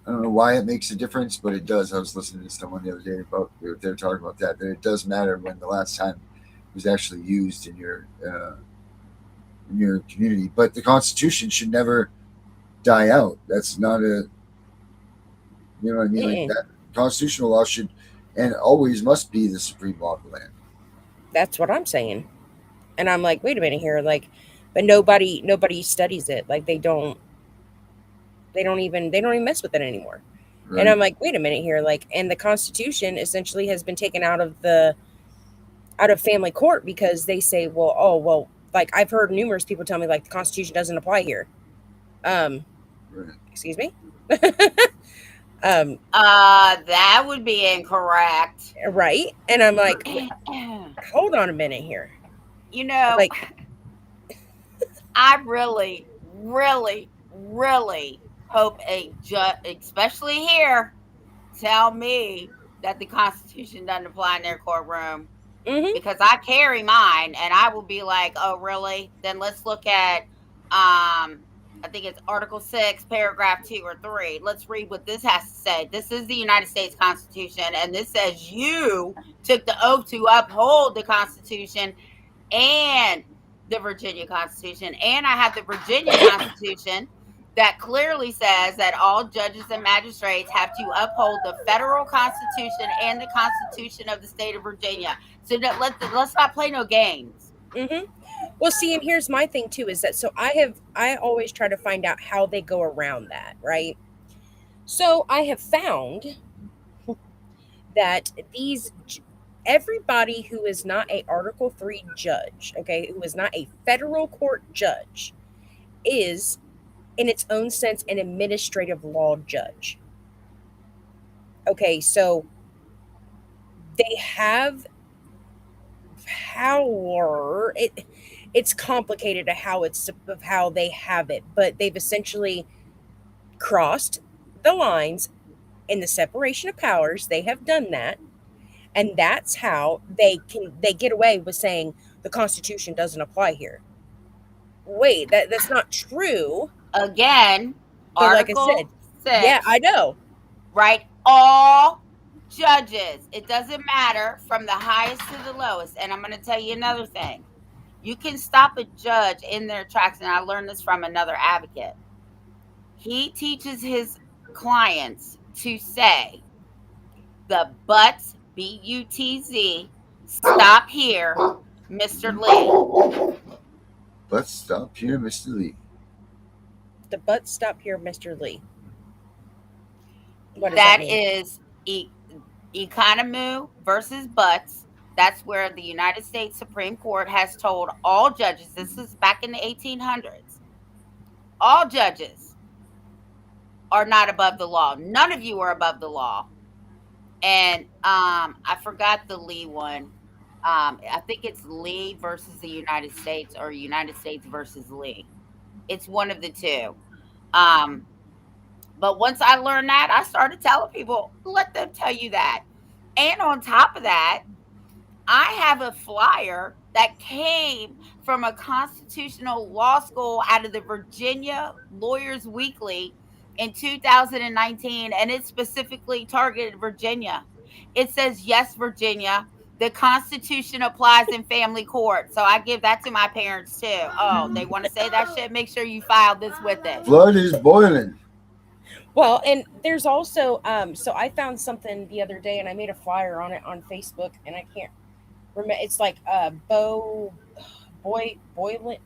I don't know why it makes a difference, but it does. I was listening to someone the other day about they're talking about that it does matter when the last time it was actually used in your community. But the Constitution should never die out. That's not a what I mean. Like that constitutional law should and always must be the supreme law of the land. That's what I'm saying. And I'm like, wait a minute here, like, but nobody studies it. Like they don't even mess with it anymore. Right? And I'm like, wait a minute here, like, and the Constitution essentially has been taken out of family court because they say, well, like I've heard numerous people tell me like the Constitution doesn't apply here. Right. Excuse me. That would be incorrect. Right. And I'm like, hold on a minute here. Like, I really, really, really hope a judge, especially here, tell me that the Constitution doesn't apply in their courtroom. Because I carry mine and I will be like, oh, really? Then let's look at, I think it's Article 6, Paragraph 2 or 3. Let's read what this has to say. This is the United States Constitution, and this says you took the oath to uphold the Constitution and the Virginia Constitution. And I have the Virginia Constitution that clearly says that all judges and magistrates have to uphold the federal Constitution and the Constitution of the state of Virginia. So let's not play no games. Well, see, and here's my thing too, is that so I always try to find out how they go around that, right? So I have found that everybody who is not a Article 3 judge, okay, who is not a federal court judge, is in its own sense an administrative law judge. Okay, so they have power. It's complicated of how they have it, but they've essentially crossed the lines in the separation of powers. They have done that, and that's how they get away with saying the Constitution doesn't apply here. Wait, that's not true. Again, But like I Article said, 6. yeah, I know. Right? All judges. It doesn't matter from the highest to the lowest. And I'm going to tell you another thing. You can stop a judge in their tracks, and I learned this from another advocate. He teaches his clients to say the butts, B-U-T-Z, stop here, Mr. Lee. Let's stop here, Mr. Lee. The butt stop here, Mr. Lee. What does That mean? is Economu versus Butts. That's where the United States Supreme Court has told all judges, this is back in the 1800s, all judges are not above the law. None of you are above the law. And I forgot the Lee one. I think it's Lee versus the United States or United States versus Lee. It's one of the two. Um, but once I learned that, I started telling people, let them tell you that. And on top of that, I have a flyer that came from a constitutional law school out of the Virginia Lawyers Weekly in 2019, and it specifically targeted Virginia. It says, yes, Virginia, the Constitution applies in family court. So I give that to my parents too. Oh, they want to say that shit? Make sure you file this with it. Blood is boiling. Well, and there's also so I found something the other day and I made a flyer on it on Facebook and I can't remember. It's like boy God,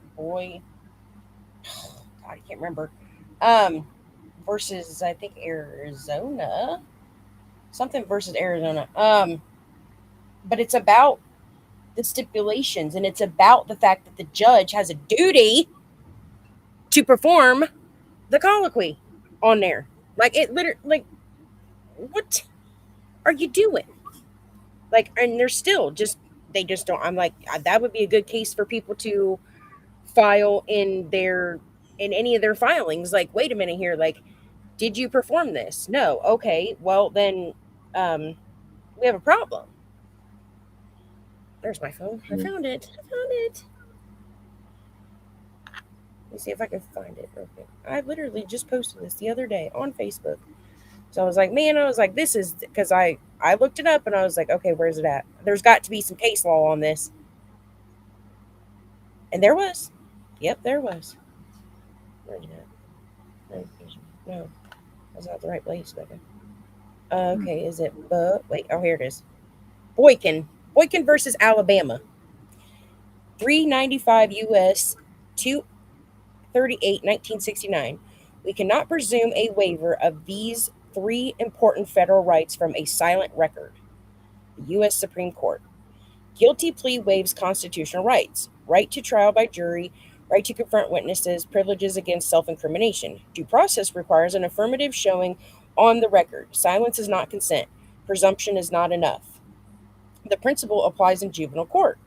I can't remember. Versus I think Arizona. Something versus Arizona. But it's about the stipulations and it's about the fact that the judge has a duty to perform the colloquy on there. Like it literally, like, what are you doing? Like, and they're still just, they just don't. I'm like, that would be a good case for people to file in any of their filings. Like, wait a minute here. Like, did you perform this? No. Okay. Well, then, we have a problem. There's my phone. I found it. Let me see if I can find it real quick. I literally just posted this the other day on Facebook. So I was like, this is because I looked it up and I was like, okay, where's it at? There's got to be some case law on this. And there was. Yep, there was. Where's it at? No, that's not the right place, Becca. Okay, is it? Wait, oh, here it is. Boykin versus Alabama. 395 U.S. 238, 1969. We cannot presume a waiver of these three important federal rights from a silent record. The U.S. Supreme Court. Guilty plea waives constitutional rights. Right to trial by jury, right to confront witnesses, privileges against self-incrimination. Due process requires an affirmative showing on the record. Silence is not consent. Presumption is not enough. The principle applies in juvenile court.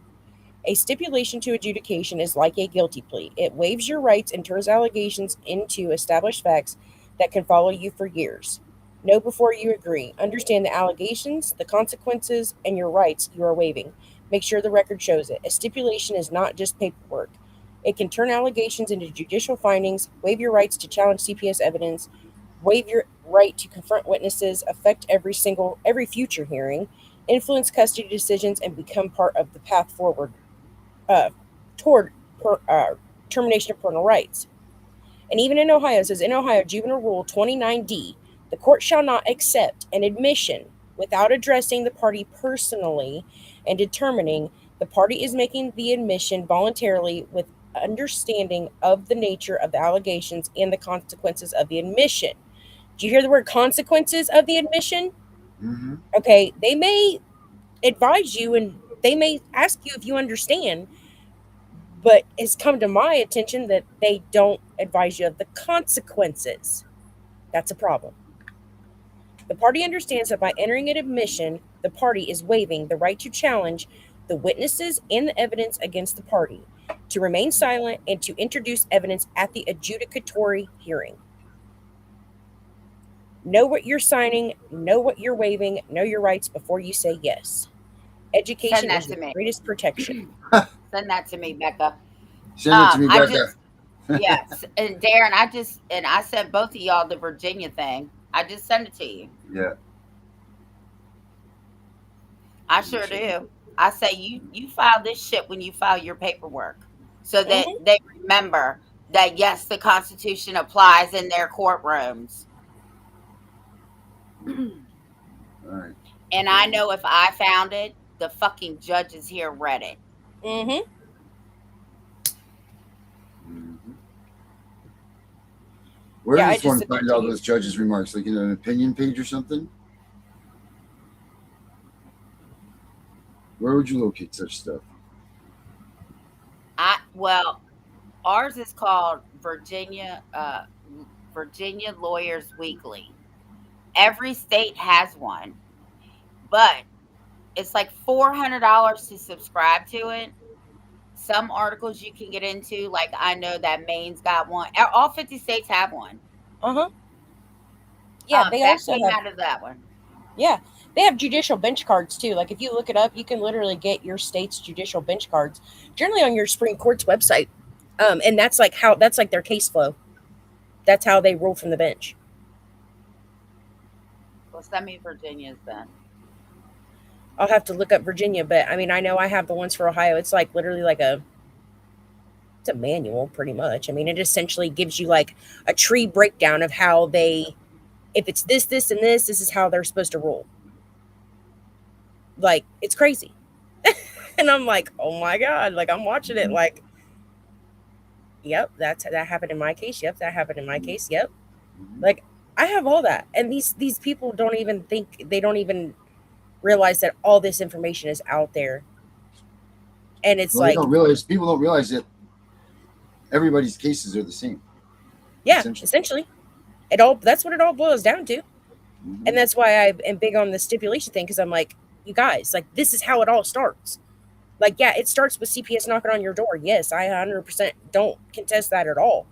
A stipulation to adjudication is like a guilty plea. It waives your rights and turns allegations into established facts that can follow you for years. Know before you agree. Understand the allegations, the consequences, and your rights you are waiving. Make sure the record shows it. A stipulation is not just paperwork. It can turn allegations into judicial findings, waive your rights to challenge CPS evidence, waive your right to confront witnesses, affect every future hearing, influence custody decisions, and become part of the path forward toward termination of parental rights. And even in Ohio, it says, in Ohio, Juvenile Rule 29D, the court shall not accept an admission without addressing the party personally and determining the party is making the admission voluntarily with understanding of the nature of the allegations and the consequences of the admission. Do you hear the word consequences of the admission? Mm-hmm. Okay, they may advise you and they may ask you if you understand, but it's come to my attention that they don't advise you of the consequences. That's a problem. The party understands that by entering an admission, the party is waiving the right to challenge the witnesses and the evidence against the party, to remain silent, and to introduce evidence at the adjudicatory hearing. Know what you're signing, know what you're waiving, know your rights before you say yes. Education is your greatest protection. Send that to me, Becca. Send it to me, Becca. Yes, and Darren, I sent both of y'all the Virginia thing. I just sent it to you. Yeah. I sure do. I say you file this shit when you file your paperwork, so that they remember that yes, the Constitution applies in their courtrooms. All right. And I know if I found it, the fucking judges here read it. Mm-hmm. Where does one find all those judges' remarks? Like in an opinion page or something? Where would you locate such stuff? Well, ours is called Virginia Lawyers Weekly. Every state has one, but it's like $400 to subscribe to it. Some articles you can get into, like I know that Maine's got one. All 50 states have one. Uh-huh. Yeah, they That also came have, out of that one. yeah, they have judicial bench cards too. Like if you look it up, you can literally get your state's judicial bench cards, generally on your Supreme Court's website. And that's like their case flow. That's how they rule from the bench. Well, send me Virginia's then. I'll have to look up Virginia, but I mean, I know I have the ones for Ohio. It's like literally like it's a manual pretty much. I mean, it essentially gives you like a tree breakdown of how if it's this, and this is how they're supposed to rule. Like, it's crazy. And I'm like, oh my God, like I'm watching it like, yep, that happened in my case. Yep, that happened in my case. Yep. Like I have all that. And these people don't even realize that all this information is out there. And it's Well, people don't realize that everybody's cases are the same. Yeah, essentially. That's what it all boils down to. Mm-hmm. And that's why I am big on the stipulation thing, because I'm like, you guys, like this is how it all starts. Like, yeah, it starts with CPS knocking on your door. Yes, I 100% don't contest that at all.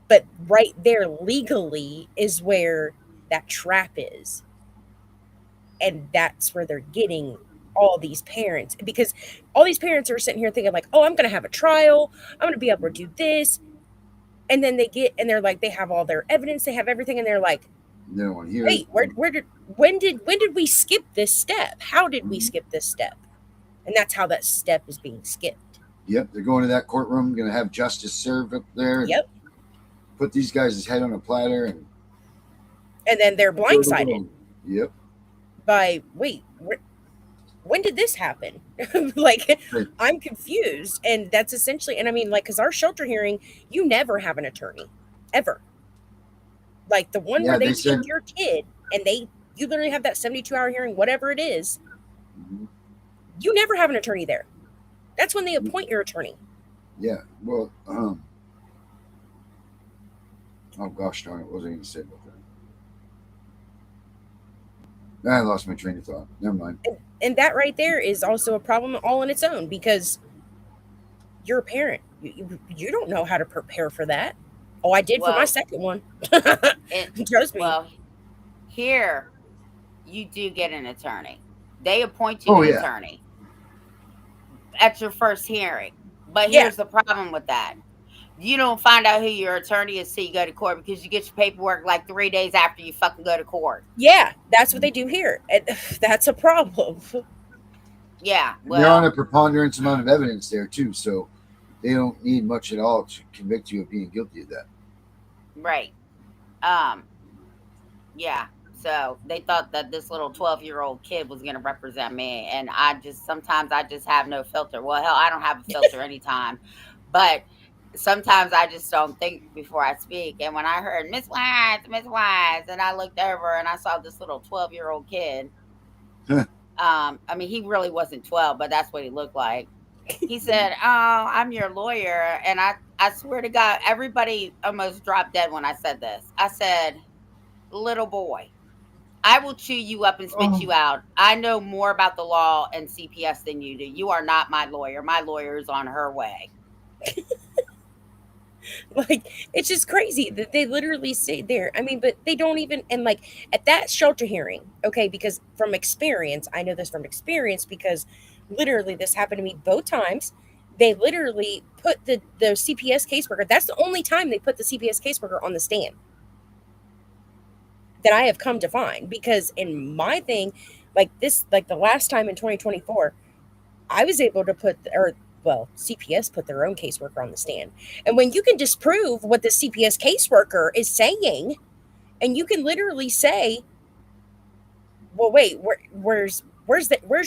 But right there legally is where that trap is. And that's where they're getting all these parents, because all these parents are sitting here thinking like, oh, I'm going to have a trial. I'm going to be able to do this. And then they're like, they have all their evidence. They have everything. And they're like, no, here, wait, when did we skip this step? How did we skip this step? And that's how that step is being skipped. Yep. They're going to that courtroom, going to have justice served up there. Yep. Put these guys' head on a platter. And then they're blindsided. Yep. By, wait, when did this happen? Like, Right. I'm confused. And that's essentially, and I mean, like, because our shelter hearing, you never have an attorney, ever. Like the one where they take your kid and you literally have that 72-hour hearing, whatever it is. Mm-hmm. You never have an attorney there. That's when they appoint your attorney. Yeah. Well, oh gosh darn it, what was I going to say about that? I lost my train of thought. Never mind. And that right there is also a problem all on its own, because you're a parent. You don't know how to prepare for that. Oh, I did for my second one. Trust me. Well, here you do get an attorney. They appoint you an attorney at your first hearing. But here's the problem with that. You don't find out who your attorney is till you go to court, because you get your paperwork like 3 days after you fucking go to court. Yeah, that's what they do here. And that's a problem. Yeah. Well, they're on a preponderance amount of evidence there too, so they don't need much at all to convict you of being guilty of that. Right. Yeah. So they thought that this little 12-year-old kid was going to represent me. And sometimes I just have no filter. Well, hell, I don't have a filter anytime. But sometimes I just don't think before I speak. And when I heard Miss Wise, and I looked over and I saw this little 12-year-old kid. I mean, he really wasn't 12, but that's what he looked like. He said, "Oh, I'm your lawyer." And I swear to God, everybody almost dropped dead when I said this. I said, "Little boy, I will chew you up and spit you out. I know more about the law and CPS than you do. You are not my lawyer. My lawyer is on her way." Like, it's just crazy that they literally sit there. I mean, but they don't even, and like at that shelter hearing, okay, because from experience, I know this from experience, because literally this happened to me both times. They literally put the CPS caseworker, that's the only time they put the CPS caseworker on the stand that I have come to find. Because in my thing, like the last time in 2024, I was able to CPS put their own caseworker on the stand. And when you can disprove what the CPS caseworker is saying, and you can literally say, well, wait, where's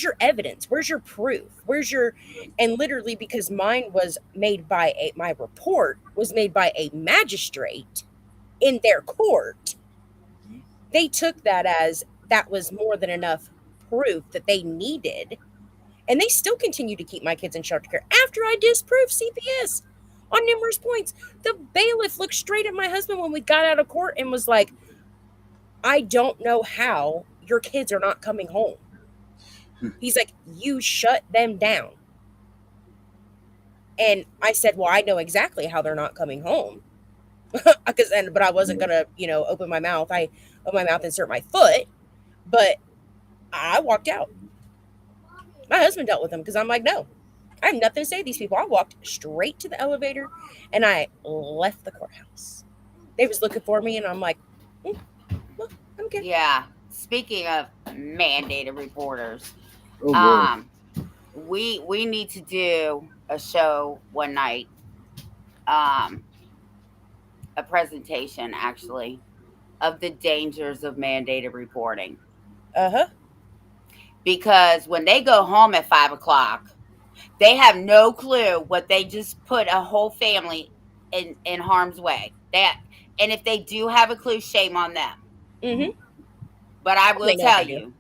your evidence? Where's your proof? And literally, because mine was made by my report was made by a magistrate in their court, they took that as that was more than enough proof that they needed. And they still continue to keep my kids in shelter care after I disproved CPS on numerous points. The bailiff looked straight at my husband when we got out of court and was like, I don't know how your kids are not coming home. He's like, you shut them down. And I said, well, I know exactly how they're not coming home. But I wasn't gonna, open my mouth. I opened my mouth and insert my foot, but I walked out. My husband dealt with them because I'm like, no, I have nothing to say to these people. I walked straight to the elevator and I left the courthouse. They was looking for me and I'm like, well, I'm good. Yeah. Speaking of mandated reporters, Oh boy. we need to do a show one night, a presentation actually, of the dangers of mandated reporting. Uh-huh. Because when they go home at 5 o'clock, they have no clue what they just put a whole family in harm's way. And if they do have a clue, shame on them. Mm-hmm. But I will They know tell what to you,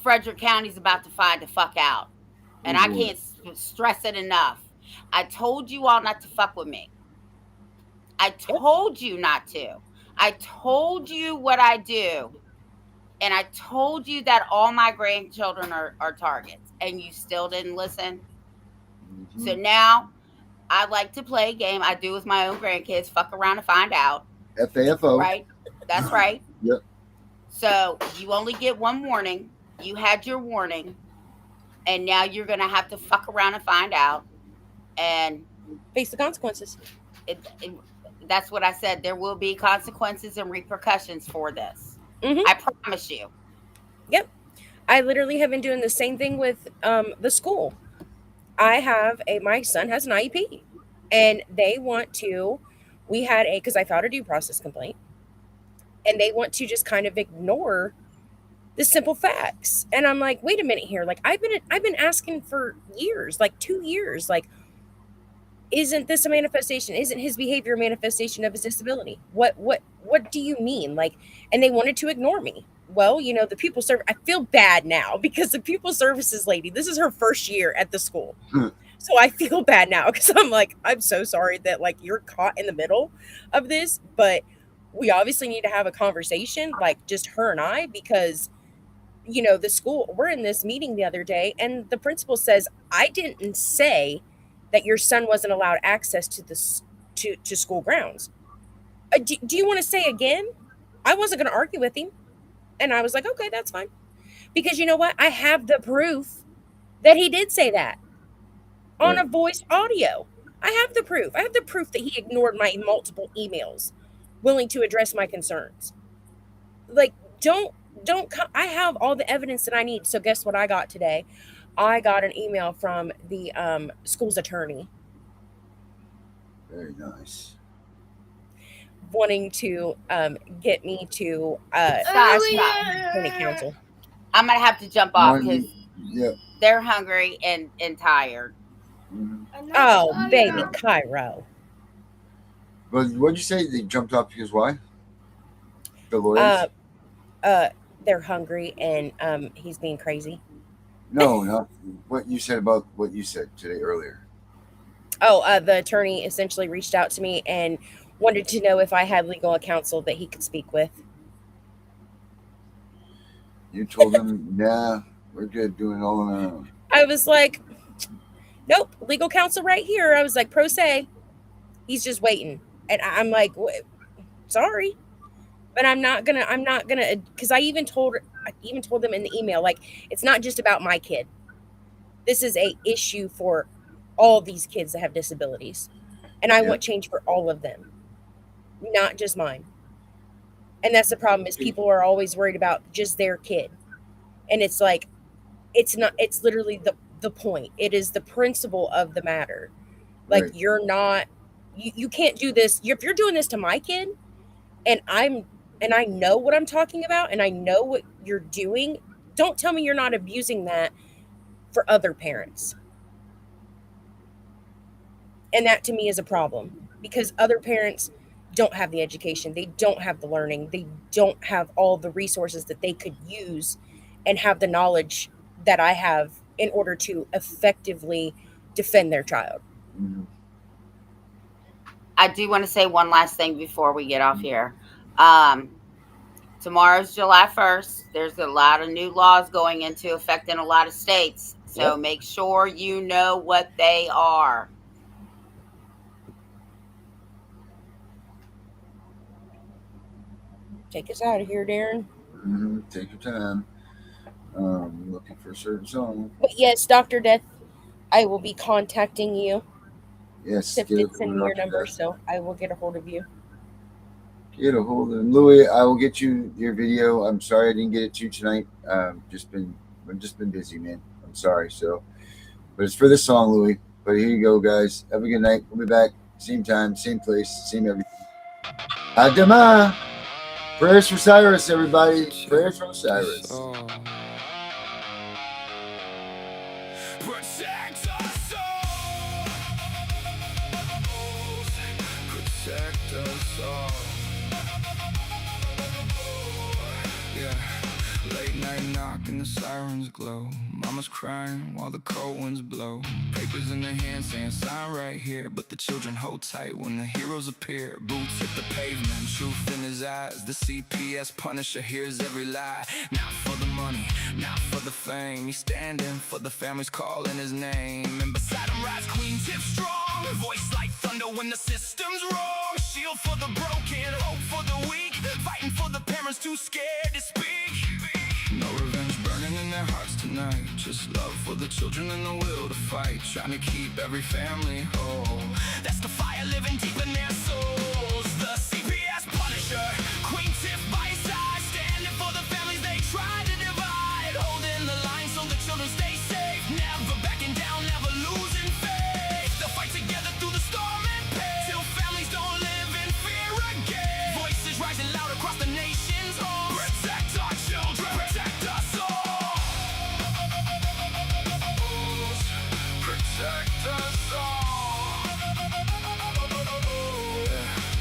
Frederick County's about to find the fuck out. And I can't stress it enough. I told you all not to fuck with me. I told you not to. I told you what I do. And I told you that all my grandchildren are targets. And you still didn't listen. Mm-hmm. So now I like to play a game I do with my own grandkids. Fuck around and find out. FAFO. Right? That's right. Yep. So you only get one warning. You had your warning. And now you're going to have to fuck around and find out. And face the consequences. That's what I said. There will be consequences and repercussions for this. Mm-hmm. I promise you. Yep. I literally have been doing the same thing with the school. My son has an IEP. And they want to, because I filed a due process complaint. And they want to just kind of ignore the simple facts. And I'm like, wait a minute here. Like, I've been asking for years, like 2 years, like, isn't this a manifestation? Isn't his behavior a manifestation of his disability? What do you mean? Like, and they wanted to ignore me. Well, the pupil service, I feel bad now because the pupil services lady, this is her first year at the school. So I feel bad now because I'm like, I'm so sorry that like you're caught in the middle of this, but we obviously need to have a conversation, like just her and I, because the school, we're in this meeting the other day and the principal says, I didn't say that your son wasn't allowed access to school grounds. Do you want to say again? I wasn't going to argue with him. And I was like, okay, that's fine. Because you know what? I have the proof that he did say that on a voice audio. I have the proof. I have the proof that he ignored my multiple emails willing to address my concerns. Like, I have all the evidence that I need. So guess what I got today? I got an email from the school's attorney. Very nice. Wanting to get me to Stop. county council. I'm going to have to jump off because Yep. they're hungry and tired. Mm-hmm. Oh, baby, Cairo. But what'd you say? They jumped off because why? The lawyers? They're hungry and he's being crazy. No, not what you said about what you said today earlier. Oh, the attorney essentially reached out to me and wanted to know if I had legal counsel that he could speak with. You told him, nah, we're good doing it all on our own. I was like, nope, legal counsel right here. I was like, pro se. He's just waiting. And I'm like, sorry. But I'm not gonna, because I even told them in the email, like, it's not just about my kid. This is a issue for all these kids that have disabilities. And I want change for all of them, not just mine. And that's the problem is people are always worried about just their kid. And it's like, it's literally the point. It is the principle of the matter. Like, right. You're not, you can't do this. If you're doing this to my kid and I know what I'm talking about and I know what you're doing, don't tell me you're not abusing that for other parents. And that to me is a problem because other parents don't have the education. They don't have the learning. They don't have all the resources that they could use and have the knowledge that I have in order to effectively defend their child. Mhm. I do want to say one last thing before we get off here. Tomorrow's July 1st. There's a lot of new laws going into effect in a lot of states. So Yep. make sure you know what they are. Take us out of here, Darren. Take your time. Looking for a certain song. But yes, Dr. Death, I will be contacting you. Yes, Tiff get a did hold send of me your Dr. number, Death. so I will get a hold of you. Get a hold of him. Louis, I will get you your video. I'm sorry I didn't get it to you tonight. I've just been busy, man. I'm sorry. So, but it's for this song, Louis. But here you go, guys. Have a good night. We'll be back same time, same place, same everything. Adama. Prayers for Cyrus, everybody. Prayers for Cyrus. Protect us all. Protect us all. Yeah. Late night knock and the sirens glow. Mama's crying while the cold winds blow. Papers in their hands saying sign right here. But the children hold tight when the heroes appear. Boots hit the pavement, truth in his eyes. The CPS Punisher hears every lie. Not for the money, not for the fame. He's standing for the families calling his name. And beside him rides Queen Tiff strong. Voice like thunder when the system's wrong. Shield for the broken, hope for the weak. Fighting for the parents too scared to speak. No revenge burning in their hearts tonight. Just love for the children and the will to fight. Trying to keep every family whole. That's the fire living deep in their souls. The CPS Punisher, Queen Tiff by his side. Standing for the families they tried to divide. Holding the line so the children stay safe. Never backing down, never losing faith. They'll fight together through the storm and pain. Till families don't live in fear again. Voices rising loud across the nation's home. Protect our children, protect us all. Protect us all.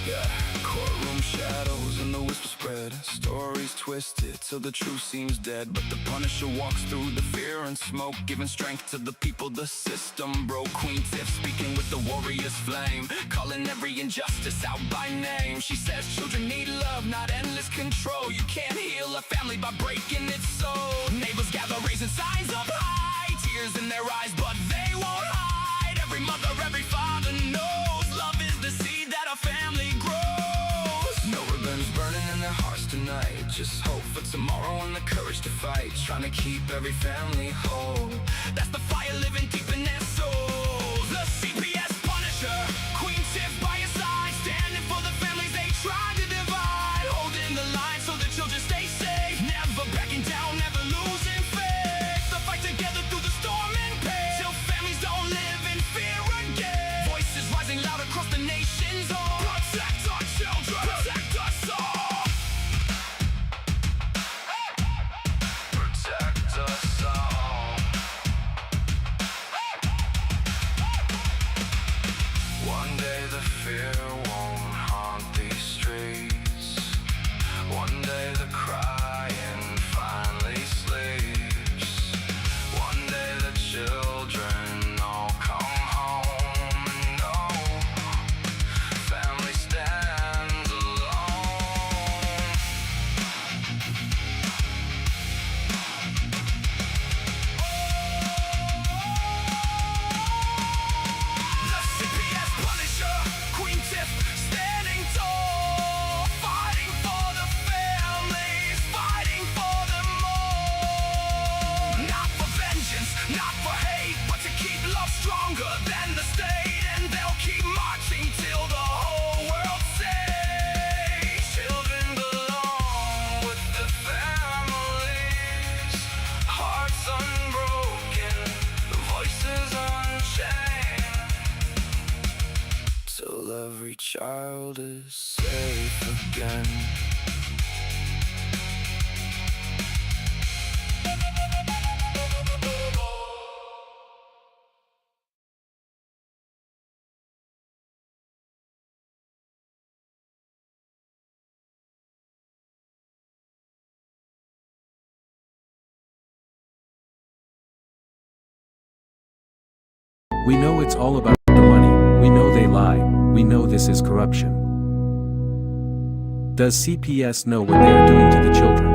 Yeah. Courtroom shadows and the whisper spread. Stories twisted till the truth seems dead. But the Punisher walks through the fear and smoke, giving strength to the people the system broke. Queen Tiff speaking with the warrior's flame, calling every injustice out by name. She says children need love, not endless control. You can't heal a family by breaking its soul. Neighbors gather raising signs up high, tears in their eyes but they won't hide. Every mother, every father knows love is the seed that a family grows. No revenge burning in their hearts tonight. Just hope for tomorrow and the courage to fight. Trying to keep every family whole. That's the fire living deep in their souls. The CPS Punisher, Queen Tiff by his side. Standing for the families they tried to divide. Holding the line so the children stay safe. Never backing down, never losing faith. They'll fight together through the storm and pain. Till families don't live in fear again. Voices rising loud across the nation's home. Protect our children, protect us all. Protect us all. One day the fear won't haunt these streets. One day the crying finally sleeps. One day the children all come home and know family stands alone. The CPS Punisher, Queen Tiff standing tall. Fighting for the families, fighting for them all. Not for vengeance, not for hate, but to keep love stronger than the state. And they'll keep marching till the whole world says children belong with the families. Hearts unbroken, voices unchained, till every child is safe again. We know it's all about the money, we know they lie, we know this is corruption. Does CPS know what they are doing to the children?